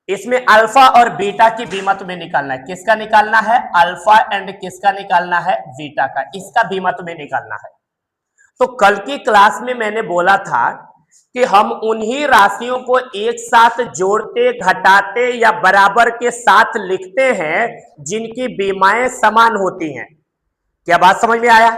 इसमें अल्फा और बीटा की बीमा तुम्हें निकालना है। किसका निकालना है, अल्फा एंड किसका निकालना है, बीटा का, इसका बीमा तुम्हें निकालना है। तो कल की क्लास में मैंने बोला था कि हम उन्हीं राशियों को एक साथ जोड़ते, घटाते या बराबर के साथ लिखते हैं जिनकी बीमाएं समान होती हैं। क्या बात समझ में आया?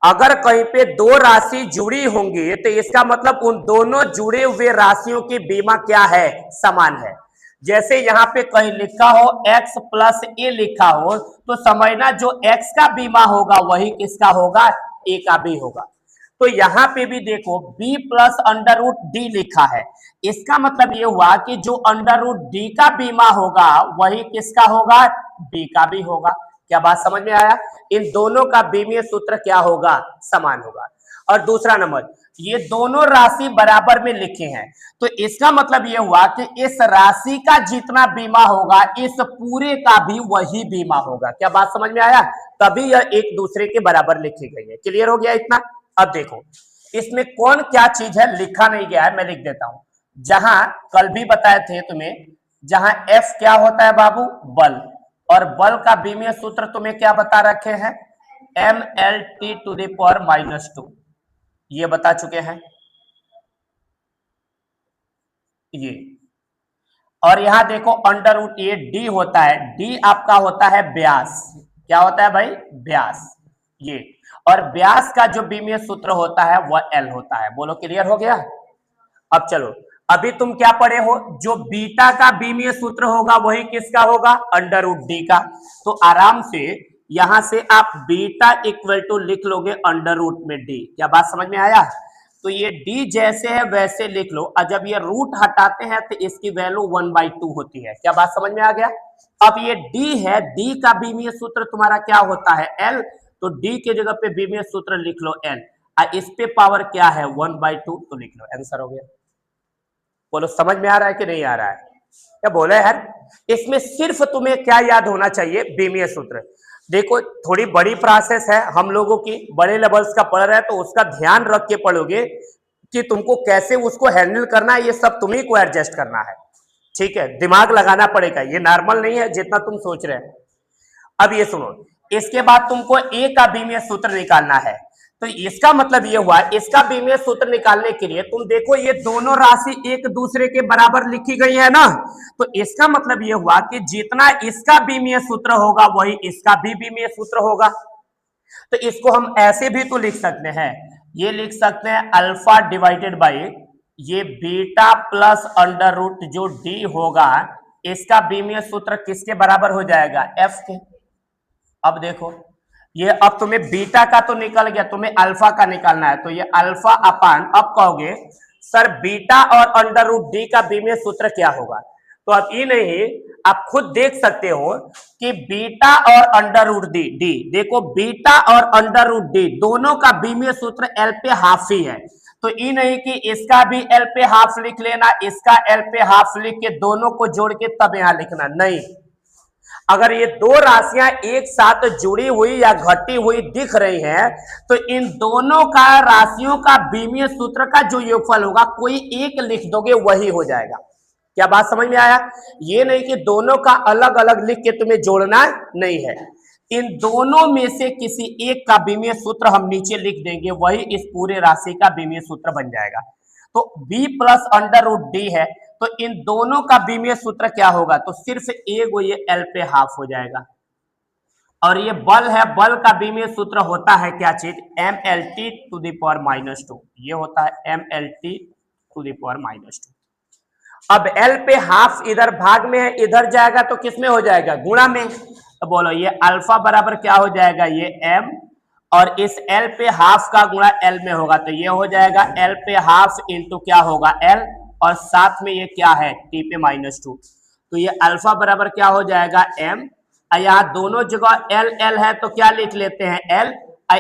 अगर कहीं पे दो राशि जुड़ी होंगी तो इसका मतलब उन दोनों जुड़े हुए राशियों की बीमा क्या है, समान है। जैसे यहाँ पे कहीं लिखा हो x प्लस ए लिखा हो, तो समझना जो x का बीमा होगा वही किसका होगा, a का भी होगा। तो यहाँ पे भी देखो b plus under root D लिखा है, इसका मतलब ये हुआ कि जो अंडर रूट डी का बीमा होगा वही किसका होगा, b का भी होगा। क्या बात समझ में आया? इन दोनों का बीमीय सूत्र क्या होगा, समान होगा। और दूसरा नंबर, ये दोनों राशि बराबर में लिखे हैं, तो इसका मतलब ये हुआ कि इस राशि का जितना बीमा होगा इस पूरे का भी वही बीमा होगा। क्या बात समझ में आया? तभी यह एक दूसरे के बराबर लिखी गई है। क्लियर हो गया इतना? अब देखो इसमें कौन क्या चीज है लिखा नहीं गया है, मैं लिख देता हूं। जहां कल भी बताए थे तुम्हें, जहां F क्या होता है बाबू, बल, और बल का बीमीय सूत्र तुम्हें क्या बता रखे हैं, mLT टू द पावर -2, ये बता चुके हैं ये। और यहां देखो अंडर रूट ये d होता है, d आपका होता है व्यास। क्या होता है भाई, व्यास, ये। और व्यास का जो बीमीय सूत्र होता है वह L होता है। बोलो क्लियर हो गया? अब चलो, अभी तुम क्या पढ़े हो, जो बीटा का बीमीय सूत्र होगा वही किसका होगा, अंडर रूट डी का। तो आराम से यहां से आप बीटा इक्वल टू लिख लोगे अंडर रूट में डी। क्या बात समझ में आया? तो ये डी जैसे है वैसे लिख लो, और जब ये रूट हटाते हैं तो इसकी वैल्यू 1/2 होती है। क्या बात समझ में आ गया? अब ये डी है, डी का बीमीय सूत्र तुम्हारा क्या होता है, एल, तो डी के जगह पे बीमीय सूत्र लिख लो एल, और इस पे पावर क्या है 1/2, तो लिख लो, आंसर हो गया। बोलो समझ में आ रहा है कि नहीं आ रहा है? क्या बोले यार? इसमें सिर्फ तुम्हें क्या याद होना चाहिए, बीमीय सूत्र। देखो थोड़ी बड़ी प्रोसेस है, हम लोगों की बड़े लेवल्स का पढ़ रहा है तो उसका ध्यान रख के पढ़ोगे कि तुमको कैसे उसको हैंडल करना है, ये सब तुम्ही को एडजस्ट करना है। ठीक है, दिमाग लगाना पड़ेगा, ये नॉर्मल नहीं है जितना तुम सोच रहे हैं। अब ये सुनो, इसके बाद तुमको ए का बीमीय सूत्र निकालना है। तो इसका मतलब ये हुआ, इसका बीमीय सूत्र निकालने के लिए तुम देखो ये दोनों राशि एक दूसरे के बराबर लिखी गई है ना, तो इसका मतलब ये हुआ कि जितना इसका बीमीय सूत्र होगा वही इसका भी बीमीय सूत्र होगा। तो इसको हम ऐसे भी तो लिख सकते हैं, ये लिख सकते हैं अल्फा डिवाइडेड बाई ये बीटा प्लस अंडर रूट जो डी होगा, इसका बीमीय सूत्र किसके बराबर हो जाएगा, एफ के। अब देखो ये, अब तुम्हें बीटा का तो निकल गया, तुम्हें अल्फा का निकालना है, तो ये अल्फा अपान, अब कहोगे सर बीटा और अंडर रूट डी का बीमीय सूत्र क्या होगा, तो अब ये नहीं, आप खुद देख सकते हो कि बीटा और अंडर रूट डी, देखो बीटा और अंडर रूट डी दोनों का बीमीय सूत्र एल पे हाफ ही है, तो ये नहीं कि इसका भी एल पे हाफ लिख लेना, इसका एल पे हाफ लिख के दोनों को जोड़ के तब यहां लिखना, नहीं। अगर ये दो राशियां एक साथ जुड़ी हुई या घटी हुई दिख रही हैं, तो इन दोनों का राशियों का बीमीय सूत्र का जो योगफल होगा कोई एक लिख दोगे वही हो जाएगा। क्या बात समझ में आया? ये नहीं कि दोनों का अलग अलग लिख के तुम्हें जोड़ना नहीं है, इन दोनों में से किसी एक का बीमीय सूत्र हम नीचे लिख देंगे, वही इस पूरे राशि का बीमीय सूत्र बन जाएगा। तो b plus under root D है, तो इन दोनों का बीमीय सूत्र क्या होगा, तो सिर्फ एक ये एल पे हाफ हो जाएगा। और ये बल है, बल का बीमीय सूत्र होता है क्या चीज, M L T to the power -2, ये होता है M L T to the power -2। अब एल पे हाफ इधर भाग में है, इधर जाएगा तो किसमें हो जाएगा, गुणा में। तो बोलो ये अल्फा बराबर क्या हो जाएगा, ये m, और इस l पे हाफ का गुणा l में होगा, तो ये हो जाएगा l पे हाफ इंटू क्या होगा l, और साथ में ये क्या है t पे -2, तो ये अल्फा बराबर क्या हो जाएगा m, यहाँ दोनों जगह l l है तो क्या लिख लेते हैं l,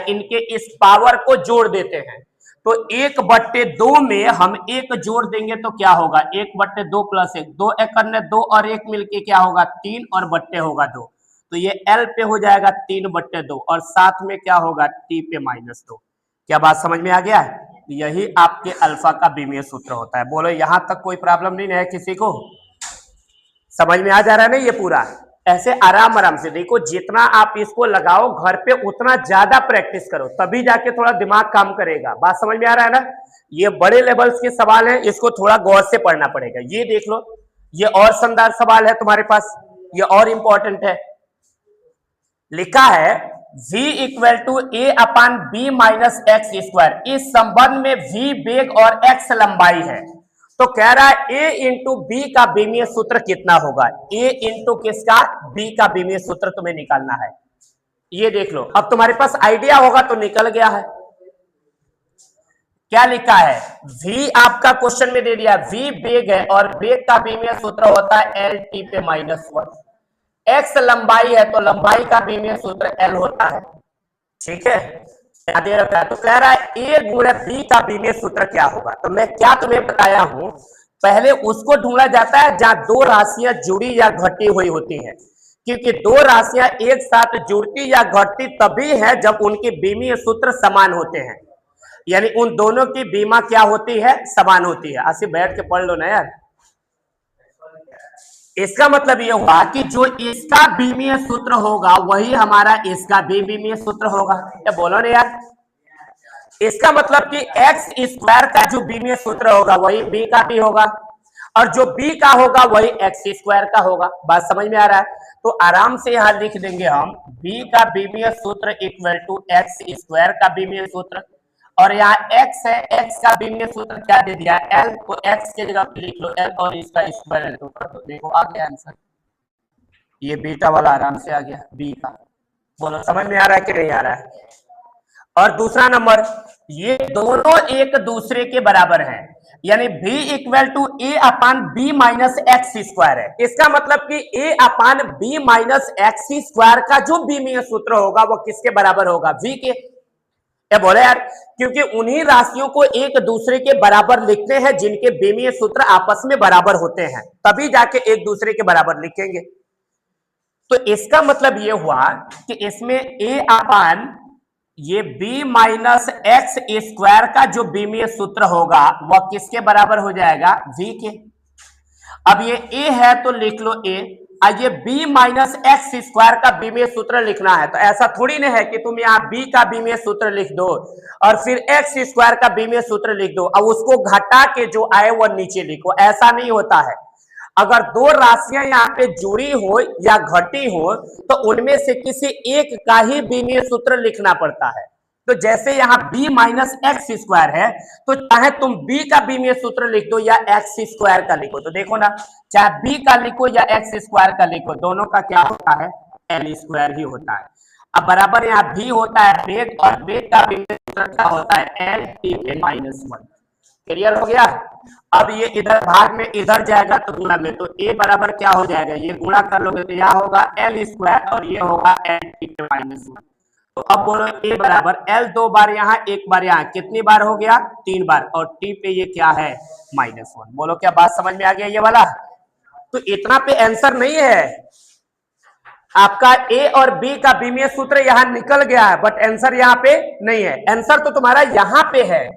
इनके इस पावर को जोड़ देते हैं, तो 1/2 में हम एक जोड़ देंगे तो क्या होगा, 1/2 + 1, 2 × 1 2 और 1 मिलके क्या होगा 3, और बट्टे होगा 2, तो ये L पे हो जाएगा 3/2, और साथ में क्या होगा T पे -2। क्या बात समझ में आ गया है? यही आपके अल्फा का बीमीय सूत्र होता है। बोलो यहां तक कोई प्रॉब्लम नहीं है किसी को? समझ में आ जा रहा है ना ये पूरा? ऐसे आराम आराम से देखो, जितना आप इसको लगाओ घर पे उतना ज्यादा प्रैक्टिस करो, तभी जाके थोड़ा दिमाग काम करेगा। बात समझ में आ रहा है ना? ये बड़े लेवल्स के सवाल हैं, इसको थोड़ा गौर से पढ़ना पड़ेगा। ये देख लो, ये और शानदार सवाल है तुम्हारे पास, ये और इंपॉर्टेंट है। लिखा है v = a/b - x², इस संबंध में v वेग और x लंबाई है, तो कह रहा है a × b का बीमीय सूत्र कितना होगा, a × किसका, b का बीमीय सूत्र तुम्हें निकालना है। ये देख लो, अब तुम्हारे पास आइडिया होगा तो निकल गया है। क्या लिखा है, v आपका क्वेश्चन में दे दिया, v वेग है और वेग का बीमीय सूत्र होता है l t पे -1, x लंबाई है तो लंबाई का बीमीय सूत्र l होता है, ठीक है, याद रखा है। तो कह रहा है a × b का बीमीय सूत्र क्या होगा, तो मैं क्या तुम्हें बताया हूं, पहले उसको ढूंढा जाता है जहां दो राशियां जुड़ी या घटी हुई होती हैं, क्योंकि दो राशियां एक साथ जुड़ती या घटती तभी है जब उनके बीमीय सूत्र समान होते हैं, यानी उन दोनों की बीमा क्या होती है, समान होती है। ऐसे बैठ के पढ़ लो ना यार। इसका मतलब यह हुआ कि जो इसका बीमीय सूत्र होगा वही हमारा इसका भी बीमीय सूत्र होगा। क्या बोलो ना यार? इसका मतलब कि x² का जो बीमीय सूत्र होगा वही b का भी होगा, और जो b का होगा वही x² का होगा। बात समझ में आ रहा है? तो आराम से यहां लिख देंगे हम b का बीमीय सूत्र = x² का बीमीय सूत्र, और यहाँ x है, x का बीमीय सूत्र क्या दे दिया l, तो x के जगह पे लिख लो l और इसका स्क्वायर तो कर दो, देखो आ गया आंसर। ये बीटा वाला आराम से आ गया b का। बोलो समझ में आ रहा है कि नहीं आ रहा है? और दूसरा नंबर, ये दोनों एक दूसरे के बराबर हैं, यानी v = a/b - x² है। इसका मतलब कि a/b - x² का जो बीमीय सूत्र होगा वो किसके बराबर होगा, v के। क्या बोले यार? क्योंकि उन्हीं राशियों को एक दूसरे के बराबर लिखते हैं जिनके बीमीय सूत्र आपस में बराबर होते हैं, तभी जाके एक दूसरे के बराबर लिखेंगे। तो इसका मतलब यह हुआ कि इसमें a/b - x² का जो बीमीय सूत्र होगा वह किसके बराबर हो जाएगा, v के। अब ये a है तो लिख लो a, ये b माइनस एक्स स्क्वायर का बीमीय सूत्र लिखना है, तो ऐसा थोड़ी ना है कि तुम यहाँ b का बीमीय सूत्र लिख दो और फिर एक्स स्क्वायर का बीमीय सूत्र लिख दो और उसको घटा के जो आए वो नीचे लिखो। ऐसा नहीं होता है। अगर दो राशियां यहाँ पे जुड़ी हो या घटी हो तो उनमें से किसी एक का ही बीमीय सूत्र लिखना पड़ता है। तो जैसे यहाँ b माइनस एक्स स्क्वायर है तो चाहे तुम b का बीमीय सूत्र लिख दो या एक्स स्क्वायर का लिखो, तो देखो ना, चाहे b का लिखो या एक्स स्क्वायर का लिखो, दोनों का क्या होता है, एल स्क्वायर ही होता है। अब बराबर यहाँ v होता है वेग और वेग का बीमीय सूत्र क्या होता है, एल टी पे माइनस 1। क्लियर हो गया। अब ये इधर भाग में इधर जाएगा तो गुणा में, तो a बराबर क्या हो जाएगा, ये गुणा कर लोगे तो यहाँ होगा एल स्क्वायर और ये होगा एल टी पे माइनस 1। तो अब बोलो a बराबर l 2 बार यहाँ 1 बार यहाँ, कितनी बार हो गया, 3 बार, और t पे ये क्या है, -1। बोलो क्या बात समझ में आ गया ये वाला। तो इतना पे आंसर नहीं है, आपका a और b का बीमीय सूत्र यहाँ निकल गया है बट आंसर यहाँ पे नहीं है। आंसर तो तुम्हारा यहाँ पे है,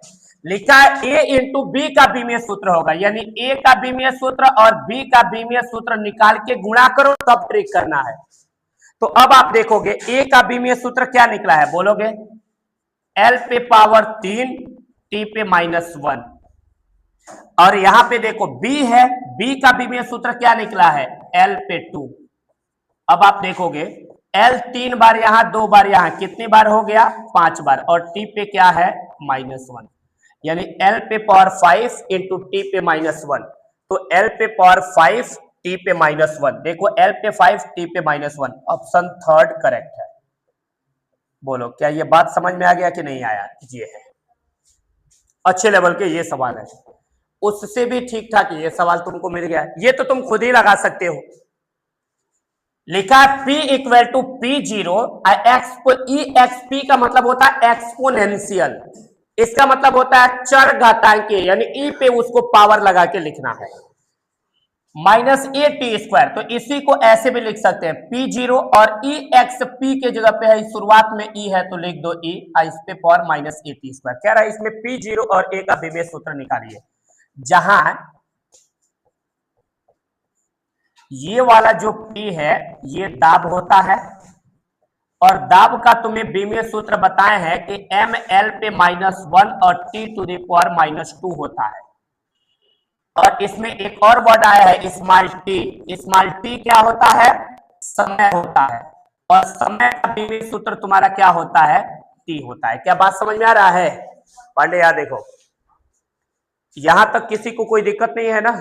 लिखा है a इंटू बी का बीमीय सूत्र होगा, यानी a का बीमीय सूत्र और b का बीमीय सूत्र निकाल के गुणा करो तब ट्रिक करना है। तो अब आप देखोगे a का बीमीय सूत्र क्या निकला है, बोलोगे l पे पावर 3 t पे -1, और यहां पे देखो b है, b का बीमीय सूत्र क्या निकला है, l पे 2। अब आप देखोगे l 3 बार यहां 2 बार यहां, कितनी बार हो गया, 5 बार, और t पे क्या है, -1, यानी l पे पावर 5 इंटू t पे -1, तो l पे पावर 5 t पे -1, देखो l पे 5 t पे -1, ऑप्शन थर्ड करेक्ट है। बोलो क्या ये बात समझ में आ गया कि नहीं आया, ये है अच्छे लेवल के ये सवाल है, उससे भी ठीक ठाक ये सवाल तुमको मिल गया, ये तो तुम खुद ही लगा सकते हो। लिखा है p इक्वल टू p0 एक्सp का मतलब होता है एक्सपोनेंशियल, इसका मतलब होता है चर घातांकीय, यानी e पे उसको पावर लगा के लिखना है, -a_t²। तो इसी को ऐसे भी लिख सकते हैं p0 और exp के जगह पे है, शुरुआत में e है तो लिख दो e, इस पे पावर -a_t²। कह रहा है इसमें p0 और a का बीमीय सूत्र निकालिए, जहां ये वाला जो p है ये दाब होता है, और दाब का तुम्हें बीमीय सूत्र बताए हैं कि ml पे -1 और t⁻⁻2 होता है। और इसमें एक और वर्ड आया है स्मॉल t क्या होता है, समय होता है, और समय का बीमीय सूत्र तुम्हारा क्या होता है, t होता है। क्या बात समझ में आ रहा है पांडे यार, देखो यहां तक किसी को कोई दिक्कत नहीं है ना,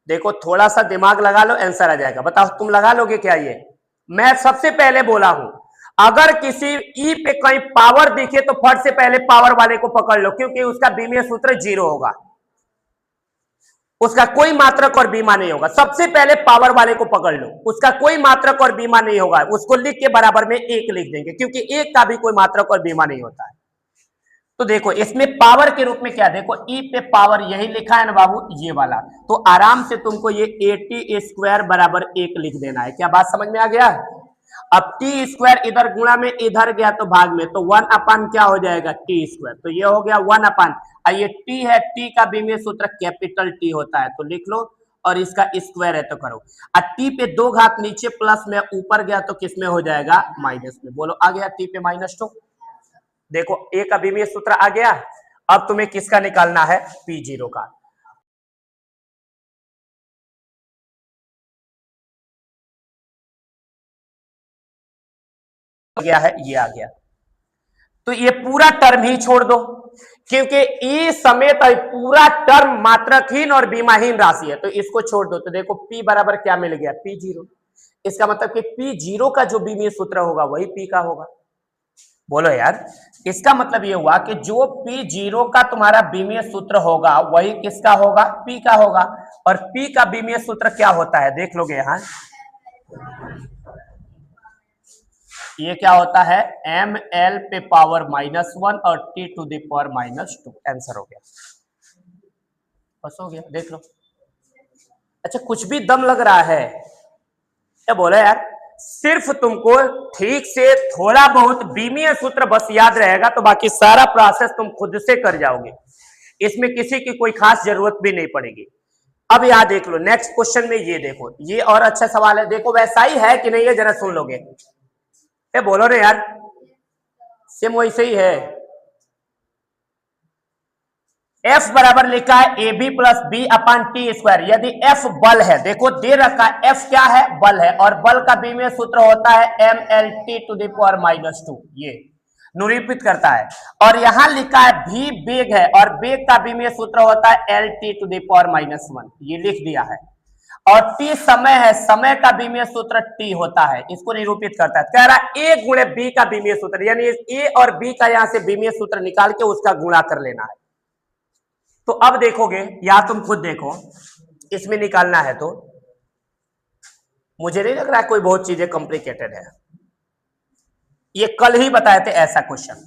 देखो थोड़ा सा दिमाग लगा लो आंसर आ जाएगा। बताओ तुम लगा लोगे क्या, ये मैं सबसे पहले बोला हूं, अगर किसी ई पे कहीं पावर दिखे तो फट से पहले पावर वाले को पकड़ लो, क्योंकि उसका बीमीय सूत्र 0 होगा, उसका कोई मात्रक और बीमा नहीं होगा। सबसे पहले पावर वाले को पकड़ लो, उसका कोई मात्रक और बीमा नहीं होगा, उसको लिख के बराबर में 1 लिख देंगे, क्योंकि 1 का भी कोई मात्रक और बीमा नहीं होता है। तो देखो इसमें पावर के रूप में क्या, देखो ई पे पावर यही लिखा है ना बाबू, ये वाला, तो आराम से तुमको ये at² बराबर 1 लिख देना है। क्या बात समझ में आ गया। अब t² इधर गुणा में इधर गया तो भाग में, तो 1 क्या हो जाएगा, t², तो ये हो गया 1, ये t है, t का बीमीय सूत्र कैपिटल T होता है, तो लिख लो, और इसका स्क्वायर है तो करो। अब t पे 2 घात नीचे प्लस में ऊपर गया तो किस में हो जाएगा, माइनस में। बोलो आ गया t पे -2। देखो a का बीमीय सूत्र आ गया। अब तुम्हें किसका निकालना है, p0 का। गया है, ये आ गया, तो ये पूरा टर्म ही छोड़ दो, क्योंकि ई समेत पूरा टर्म मात्रकहीन और बीमाहीन राशि है, तो इसको छोड़ दो। तो देखो p बराबर क्या मिल गया, p0। इसका मतलब कि p0 का जो बीमीय सूत्र होगा वही p का होगा। बोलो यार, इसका मतलब ये हुआ कि जो p0 का तुम्हारा बीमीय सूत्र होगा वही किसका होगा, p का होगा। और p का बीमीय सूत्र क्या होता है, देख लोगे यहां, ये क्या होता है, ml पे पावर -1 और t⁻⁻2। आंसर हो गया, बस हो गया, देख लो। अच्छा कुछ भी दम लग रहा है क्या, बोला यार, सिर्फ तुमको ठीक से थोड़ा बहुत बीमीय सूत्र बस याद रहेगा तो बाकी सारा प्रोसेस तुम खुद से कर जाओगे, इसमें किसी की कोई खास जरूरत भी नहीं पड़ेगी। अब यहां देख लो नेक्स्ट क्वेश्चन में, ये देखो ये और अच्छा सवाल है, देखो वैसा ही है कि नहीं है जरा सुन लोगे, ये बोलो ना यार, सेम वैसे ही है। F बराबर लिखा है A B plus B upon T square. यदि F बल है, देखो दे रखा है F क्या है, बल है, और बल का बीमीय सूत्र होता है mlt टू द पावर -2, ये निरूपित करता है। और यहां लिखा है v वेग है, और वेग का बीमीय सूत्र होता है lt टू द पावर -1, ये लिख दिया है। और t समय है, समय का बीमीय सूत्र t होता है, इसको निरूपित करता है। कह रहा है a गुणे b का बीमीय सूत्र, यानी a और b का यहां से बीमीय सूत्र निकाल के उसका गुणा कर लेना है। तो अब देखोगे, या तुम खुद देखो, इसमें निकालना है तो मुझे नहीं लग रहा है कोई बहुत चीजें कॉम्प्लिकेटेड है। ये कल ही बताए थे ऐसा क्वेश्चन,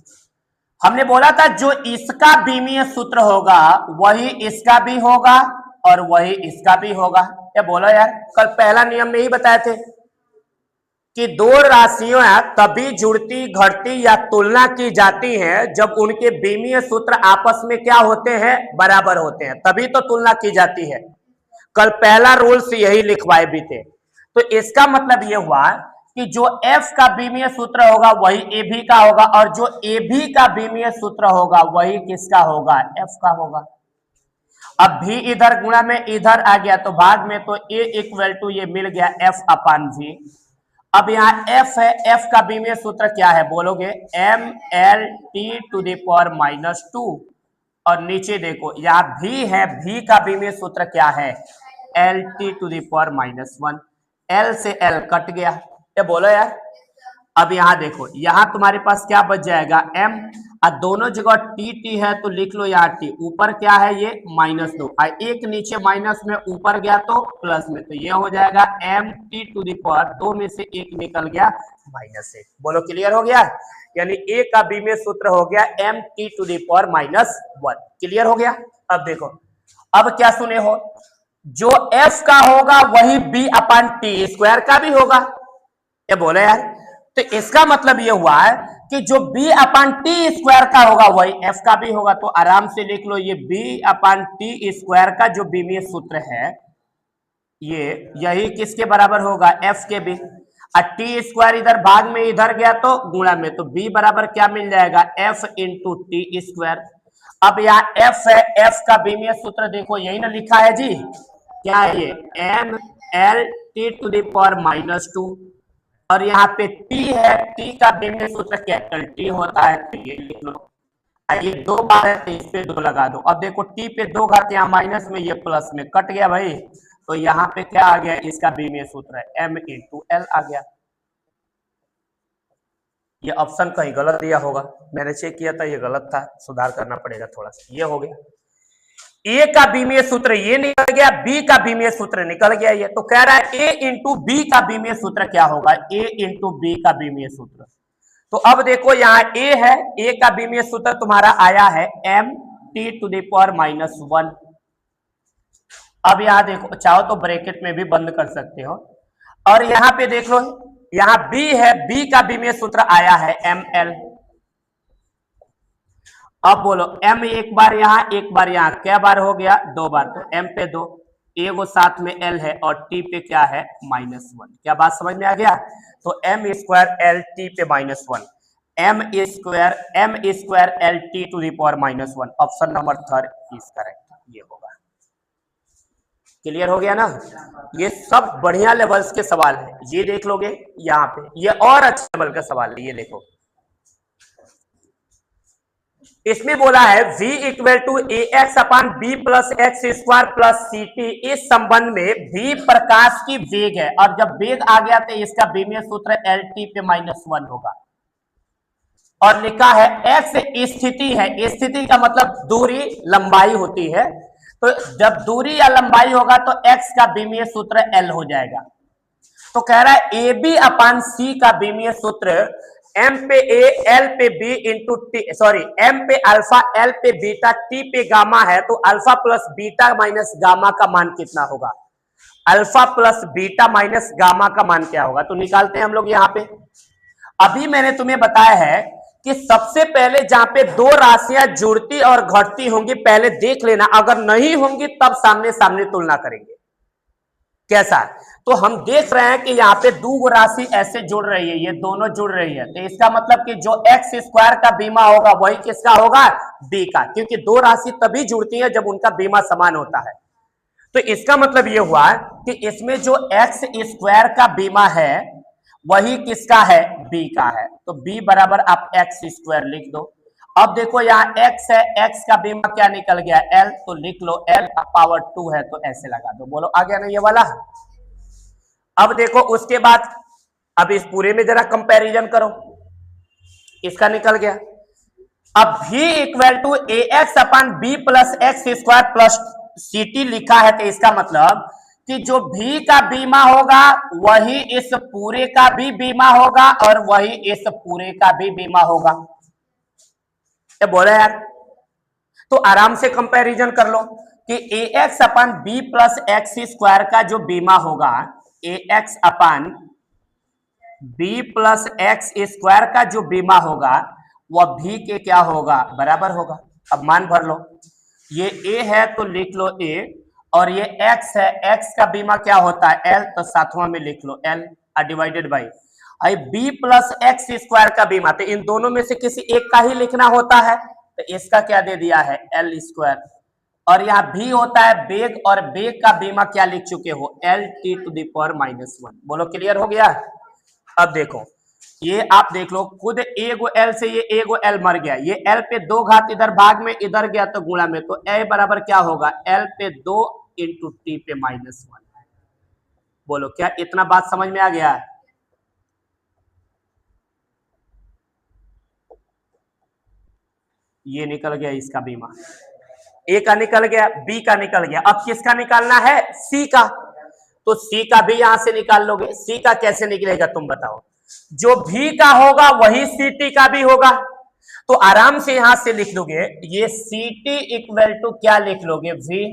हमने बोला था जो इसका बीमीय सूत्र होगा वही इसका भी होगा और वही इसका भी होगा। क्या बोलो यार, कल पहला नियम में ही बताए थे कि दो राशियां तभी जुड़ती, घटती या तुलना की जाती हैं जब उनके बीमीय सूत्र आपस में क्या होते हैं, बराबर होते हैं, तभी तो तुलना की जाती है। कल पहला रूल्स यही लिखवाए भी थे। तो इसका मतलब यह हुआ कि जो F का बीमीय सूत्र होगा वही AB का होगा, और जो AB का बीमीय सूत्र होगा वही किसका होगा, F का होगा। अब भी इधर गुणा में इधर आ गया तो भाग में, तो A इक्वल टू ये मिल गया F अपान V। अब यहाँ F है, F का बीमीय सूत्र क्या है बोलोगे, mlt टू द पावर -2, और नीचे देखो यहाँ V है, V का बीमीय सूत्र क्या है, lt to the power -1, L से L कट गया। ये बोलो यार, अब यहाँ देखो, यहाँ तुम्हारे पास क्या बच जाएगा m, और दोनों जगह t है तो लिख लो यहाँ t, ऊपर क्या है ये -2, एक नीचे माइनस में ऊपर गया तो प्लस में, तो ये हो जाएगा mt टू द पावर, दो में से एक निकल गया -1। बोलो क्लियर हो गया, यानी a का बीमीय सूत्र हो गया mt to the power -1। Clear हो गया। अब देखो, अब क्या सुने हो, जो f का होगा वही b अपान टी स्क्वायर का भी होगा। ये बोले यार, तो इसका मतलब ये हुआ है कि जो b अपान टी स्क्वायर का होगा वही f का भी होगा। तो आराम से लिख लो, ये b अपान टी स्क्वायर का जो बीमीय सूत्र है ये यही किसके बराबर होगा, f के भी। और टी स्क्वायर इधर भाग में इधर गया तो गुणा में, तो b बराबर क्या मिल जाएगा, f इंटू टी स्क्वायर। अब यहाँ f है, f का बीमीय सूत्र देखो यही ना लिखा है जी, क्या है ये, mlt टू द पावर -2, और यहाँ पे t है, t का बीमीय सूत्र कैपिटल T होता है, तो ये लिख लो। ये 2 बार है तो इस पे 2 लगा दो। अब देखो t पे 2 घात, यहाँ माइनस में ये प्लस में कट गया भाई, तो यहाँ पे क्या आ गया, इसका बीमीय सूत्र है m इंटू L आ गया। ये ऑप्शन कहीं गलत दिया होगा, मैंने चेक किया था ये गलत था, सुधार करना पड़ेगा थोड़ा सा। ये हो गया, ए का बीमीय सूत्र ये निकल गया, बी का बीमीय सूत्र निकल गया ये। तो कह रहा है ए इंटू बी का बीमीय सूत्र क्या होगा, ए इंटू बी का बीमीय सूत्र। तो अब देखो यहाँ ए है, ए का बीमीय सूत्र तुम्हारा आया है mt टू द पावर -1। अब यहाँ देखो, चाहो तो ब्रैकेट में भी बंद कर सकते हो, और यहाँ पे देख लो, यहाँ b है, b का बीमीय सूत्र आया है ml। अब बोलो m एक बार यहाँ एक बार यहाँ, क्या बार हो गया, 2 बार, तो m पे 2, एगो साथ में l है, और t पे क्या है -1। क्या बात समझ में आ गया, तो m स्क्वायर l t पे -1, m square l t to the power -1, option number 3 is correct, ये होगा। क्लियर हो गया ना, ये सब बढ़िया लेवल्स के सवाल है, ये देख लोगे यहाँ पे, ये और अच्छे लेवल का सवाल है, ये देखो इसमें बोला है v equal to ax upon b plus X square plus C T. इस संबंध में v प्रकाश की वेग है, और जब वेग आ गया तो इसका बीमीय सूत्र एल टी पे -1 होगा। और लिखा है x स्थिति है, स्थिति का मतलब दूरी लंबाई होती है, तो जब दूरी या लंबाई होगा तो x का बीमीय सूत्र l हो जाएगा। तो कह रहा है ए बी अपान सी का बीमीय सूत्र m पे a l पे b into T, sorry m पे अल्फा l पे बीटा t पे गामा है, तो alpha plus beta minus gamma का मान कितना होगा, alpha plus beta minus gamma का मान क्या होगा। तो निकालते हैं हम लोग यहाँ पे। अभी मैंने तुम्हें बताया है कि सबसे पहले जहां पे दो राशियां जुड़ती और घटती होंगी पहले देख लेना, अगर नहीं होंगी तब सामने सामने तुलना करेंगे। कैसा? तो हम देख रहे हैं कि यहाँ पे दो राशि ऐसे जुड़ रही है, ये दोनों जुड़ रही है, तो इसका मतलब कि जो एक्स स्क्वायर का बीमा होगा वही किसका होगा? बी का, क्योंकि दो राशि तभी जुड़ती है जब उनका बीमा समान होता है। तो इसका मतलब ये हुआ कि इसमें जो एक्स स्क्वायर का बीमा है वही किसका है? बी का है। तो बी बराबर आप एक्स स्क्वायर लिख दो। अब देखो यहाँ एक्स है, एक्स का बीमा क्या निकल गया? एल, तो लिख लो एल पावर 2 है तो ऐसे लगा दो। बोलो आ गया ना ये वाला? अब देखो उसके बाद अब इस पूरे में जरा कंपैरिजन करो, इसका निकल गया। अब v equal to A X upon B plus X square plus C T लिखा है, तो इसका मतलब कि जो v का बीमा होगा वही इस पूरे का भी बीमा होगा और वही इस पूरे का भी बीमा होगा। ये बोले यार, तो आराम से कंपैरिजन कर लो कि ए X upon B plus X square का जो बीमा होगा, ए X upon B plus X square का जो बीमा होगा वह भी के क्या होगा? बराबर होगा। अब मान भर लो, ये ए है तो लिख लो ए, और ये एक्स है, एक्स का बीमा क्या होता है? एल, तो सातवां में लिख लो L divided by I B plus X square का बीमा, तो इन दोनों में से किसी एक का ही लिखना होता है, तो इसका क्या दे दिया है? L square. और यहाँ भी होता है बेग, और बेग का बीमा क्या लिख चुके हो? L T to the power -1। बोलो क्लियर हो गया? अब देखो ये आप देख लो खुद, एगो एल से ये एगो एल मर गया, ये एल पे 2 घात इधर भाग में, इधर गया तो गुणा में, तो ए बराबर क्या होगा? एल पे 2 इंटू टी पे -1। बोलो क्या इतना बात समझ में आ गया? ये निकल गया इसका बीमा, ए का निकल गया, बी का निकल गया। अब किसका निकालना है? सी का। तो सी का भी यहां से निकाल लोगे। सी का कैसे निकलेगा तुम बताओ? जो भी का होगा वही सी टी का भी होगा, तो आराम से यहां से लिख लोगे, ये सी टी इक्वल टू क्या लिख लोगे? वी।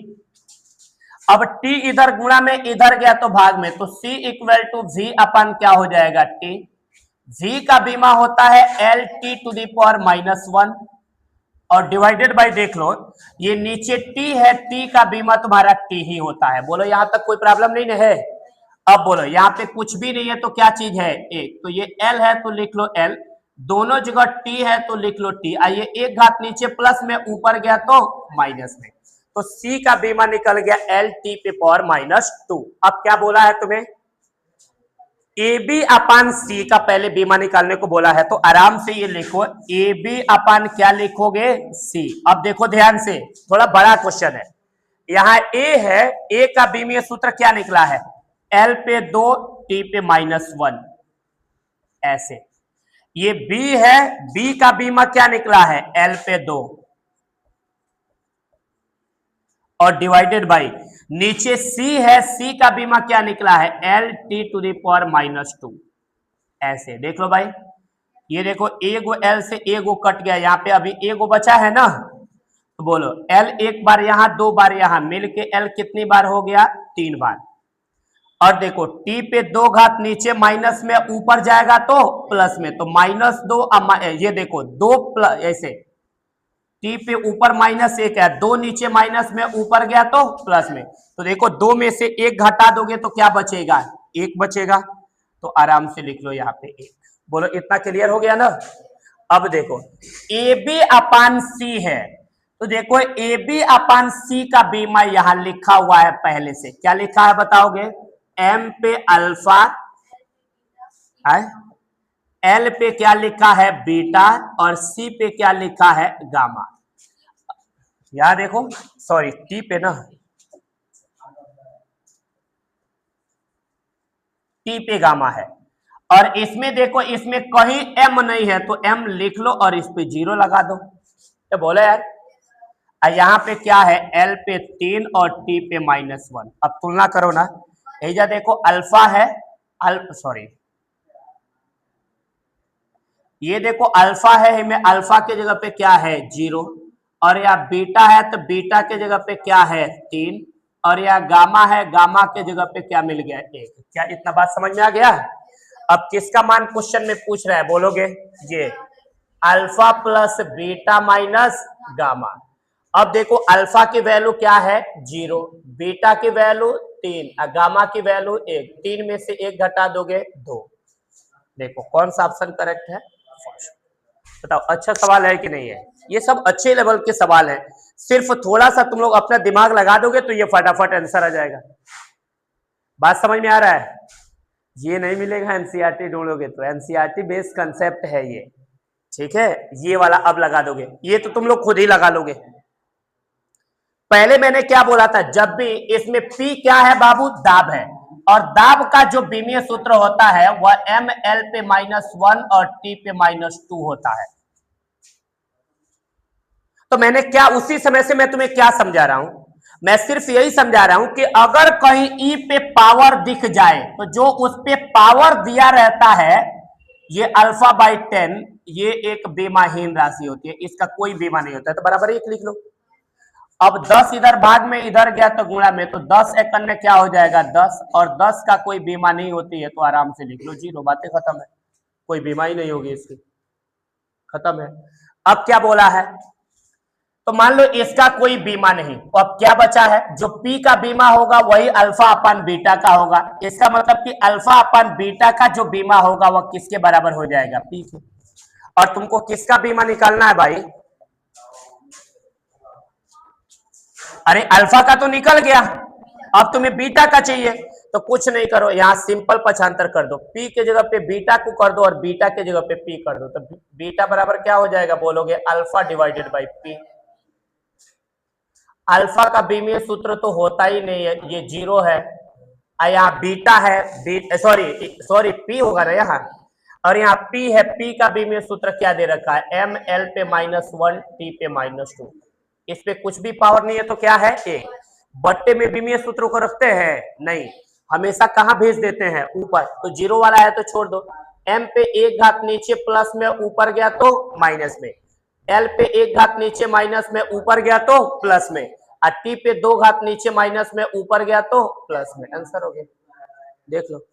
अब टी इधर गुणा में, इधर गया तो भाग में, तो C equal to V upon क्या हो जाएगा? टी। वी का बीमा होता है L T to the power -1, और डिवाइडेड बाय देख लो, ये नीचे टी है, टी का बीमा तुम्हारा टी ही होता है। बोलो यहां तक कोई प्रॉब्लम नहीं है? अब बोलो यहाँ पे कुछ भी नहीं है तो क्या चीज है? एक, तो ये एल है तो लिख लो एल, दोनों जगह टी है तो लिख लो टी, आइए एक घात नीचे प्लस में, ऊपर गया तो माइनस में, तो सी का बीमा निकल गया एल टी पे पावर -2। अब क्या बोला है तुम्हें? ए बी अपान सी का पहले बीमा निकालने को बोला है, तो आराम से ये लिखो, ए बी अपान क्या लिखोगे? सी। अब देखो ध्यान से, थोड़ा बड़ा क्वेश्चन है। यहाँ ए है, ए का बीमीय सूत्र क्या निकला है? एल पे 2 टी पे -1, ऐसे। ये बी है, बी का बीमा क्या निकला है? एल पे 2, और डिवाइडेड बाई नीचे सी है, सी का बीमा क्या निकला है? L T to the power -2, ऐसे। देख लो भाई, ये देखो एगो एल से एगो कट गया, यहाँ पे अभी एगो बचा है ना, तो बोलो एल एक बार यहाँ, 2 बार यहाँ, मिलके एल कितनी बार हो गया? 3 बार। और देखो टी पे 2 घात नीचे माइनस में, ऊपर जाएगा तो प्लस में, तो -2, ये देखो 2 प्लस, ऐसे टी पे ऊपर -1 है, 2 नीचे माइनस में, ऊपर गया तो प्लस में, तो देखो 2 में से 1 घटा दोगे तो क्या बचेगा? 1 बचेगा, तो आराम से लिख लो यहाँ पे 1। बोलो इतना क्लियर हो गया ना? अब देखो ए बी अपान सी है, तो देखो ए बी अपान सी का बीमा यहां लिखा हुआ है पहले से, क्या लिखा है बताओगे? एम पे अल्फा है, एल पे क्या लिखा है? बीटा, और सी पे क्या लिखा है? गामा। यहां देखो, सॉरी टी पे ना, टी पे गामा है, और इसमें देखो इसमें कहीं एम नहीं है, तो एम लिख लो और इस पे 0 लगा दो। तो बोले यार, यहाँ पे क्या है? एल पे 3 और टी पे -1। अब तुलना करो ना, एजा देखो अल्फा है, सॉरी ये देखो अल्फा है, में अल्फा के जगह पे क्या है? 0, और या बीटा है तो बीटा के जगह पे क्या है? 3, और या गामा है, गामा के जगह पे क्या मिल गया? 1। क्या इतना बात समझ में आ गया? अब किसका मान क्वेश्चन में पूछ रहा है बोलोगे? ये alpha plus beta minus gamma. अब देखो अल्फा की वैल्यू क्या है 0, बीटा की वैल्यू 3 और गामा की वैल्यू 1। 3 में से 1 घटा दोगे 2। देखो कौन सा ऑप्शन करेक्ट है? बताओ अच्छा सवाल है कि नहीं है? ये सब अच्छे लेवल के सवाल हैं, सिर्फ थोड़ा सा तुम लोग अपना दिमाग लगा दोगे तो ये फटाफट आंसर आ जाएगा। बात समझ में आ रहा है? ये नहीं मिलेगा एनसीईआरटी ढूंढोगे तो, एनसीईआरटी बेस्ड कंसेप्ट है ये, ठीक है। ये वाला अब लगा दोगे, ये तो तुम लोग खुद ही लगा लोगे। पहले मैंने क्या बोला था, जब भी इसमें P क्या है बाबू, दाब है, और दाब का जो बीमीय सूत्र होता है वह ml पे -1 और T पे -2 होता है। तो मैंने क्या उसी समय से मैं तुम्हें क्या समझा रहा हूं, मैं सिर्फ यही समझा रहा हूं कि अगर कहीं E पे पावर दिख जाए तो जो उस पे पावर दिया रहता है, ये अल्फा बाई 10, ये एक बेमाहीन राशि होती है, इसका कोई बीमा नहीं होता है, तो बराबर 1 लिख लो। अब 10 इधर भाग में इधर गया तो गुणा में, तो 10 एकन में क्या हो जाएगा 10, और 10 का कोई बीमा नहीं होती है तो आराम से लिख लो 0, बातें खत्म है, कोई बीमा ही नहीं होगी इसकी, खत्म है। अब क्या बोला है, तो मान लो इसका कोई बीमा नहीं, तो अब क्या बचा है, जो P का बीमा होगा वही अल्फा अपन बीटा का होगा। इसका मतलब कि अल्फा अपन बीटा का जो बीमा होगा वह किसके बराबर हो जाएगा, P के। और तुमको किसका बीमा निकालना है भाई, अरे अल्फा का तो निकल गया, अब तुम्हें बीटा का चाहिए, तो कुछ नहीं करो, यहां सिंपल पक्षांतर कर दो, P के जगह पे बीटा को कर दो और बीटा के जगह पे P कर दो, तो बीटा बराबर क्या हो जाएगा, बोलोगे alpha divided by P। Alpha का बीमीय सूत्र तो होता ही नहीं है, ये 0 है, यहाँ बीटा है, सॉरी P होगा ना यहाँ, और यहाँ P है, P का बीमीय सूत्र क्या दे रखा है, ml पे -1 T पे -2, इस पे कुछ भी पावर नहीं है तो क्या है 1। बट्टे में बीमीय सूत्र को रखते हैं नहीं, हमेशा कहाँ भेज देते हैं ऊपर, तो 0 वाला है तो छोड़ दो, m पे 1 घात नीचे प्लस में ऊपर गया तो माइनस में, l पे 1 घात नीचे माइनस में ऊपर गया तो प्लस में, और t पे 2 घात नीचे माइनस में ऊपर गया तो प्लस में, आंसर हो गया। देख लो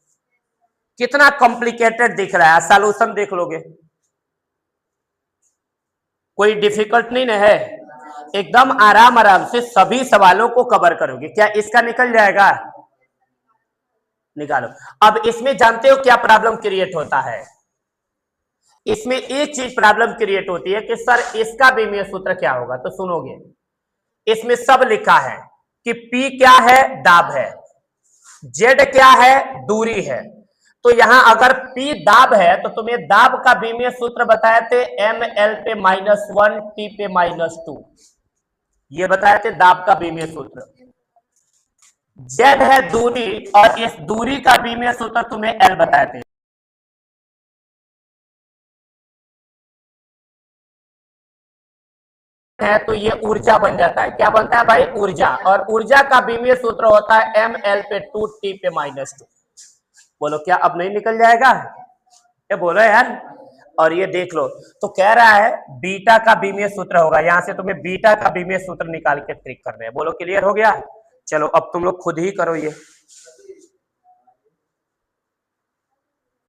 कितना कॉम्प्लिकेटेड दिख रहा है, सॉल्यूशन देख लोगे, कोई डिफिकल्ट नहीं ना है, एकदम आराम आराम से सभी सवालों को कवर करोगे। क्या इसका निकल जाएगा, निकालो। अब इसमें जानते हो क्या प्रॉब्लम क्रिएट होता है, इसमें एक चीज प्रॉब्लम क्रिएट होती है कि सर इसका बीमीय सूत्र क्या होगा, तो सुनोगे इसमें सब लिखा है कि P क्या है, दाब है, Z क्या है, दूरी है, तो यहां अगर P दाब है तो तुम्हें दाब का बीमीय सूत्र बताए थे ml पे -1 T पे -2, ये बताए थे दाब का बीमीय सूत्र। Z है दूरी, और इस दूरी का बीमीय सूत्र तुम्हें L बताए थे, है तो ये ऊर्जा बन जाता है, क्या बनता है भाई, ऊर्जा, और ऊर्जा का बीमीय सूत्र होता है ml पे 2 T पे -2। बोलो क्या अब नहीं निकल जाएगा, क्या बोलो यार। और ये देख लो, तो कह रहा है बीटा का बीमीय सूत्र होगा, यहां से तुम्हें बीटा का बीमीय सूत्र निकाल के ट्रिक कर रहे हैं। बोलो क्लियर हो गया, चलो अब तुम लोग खुद ही करो ये।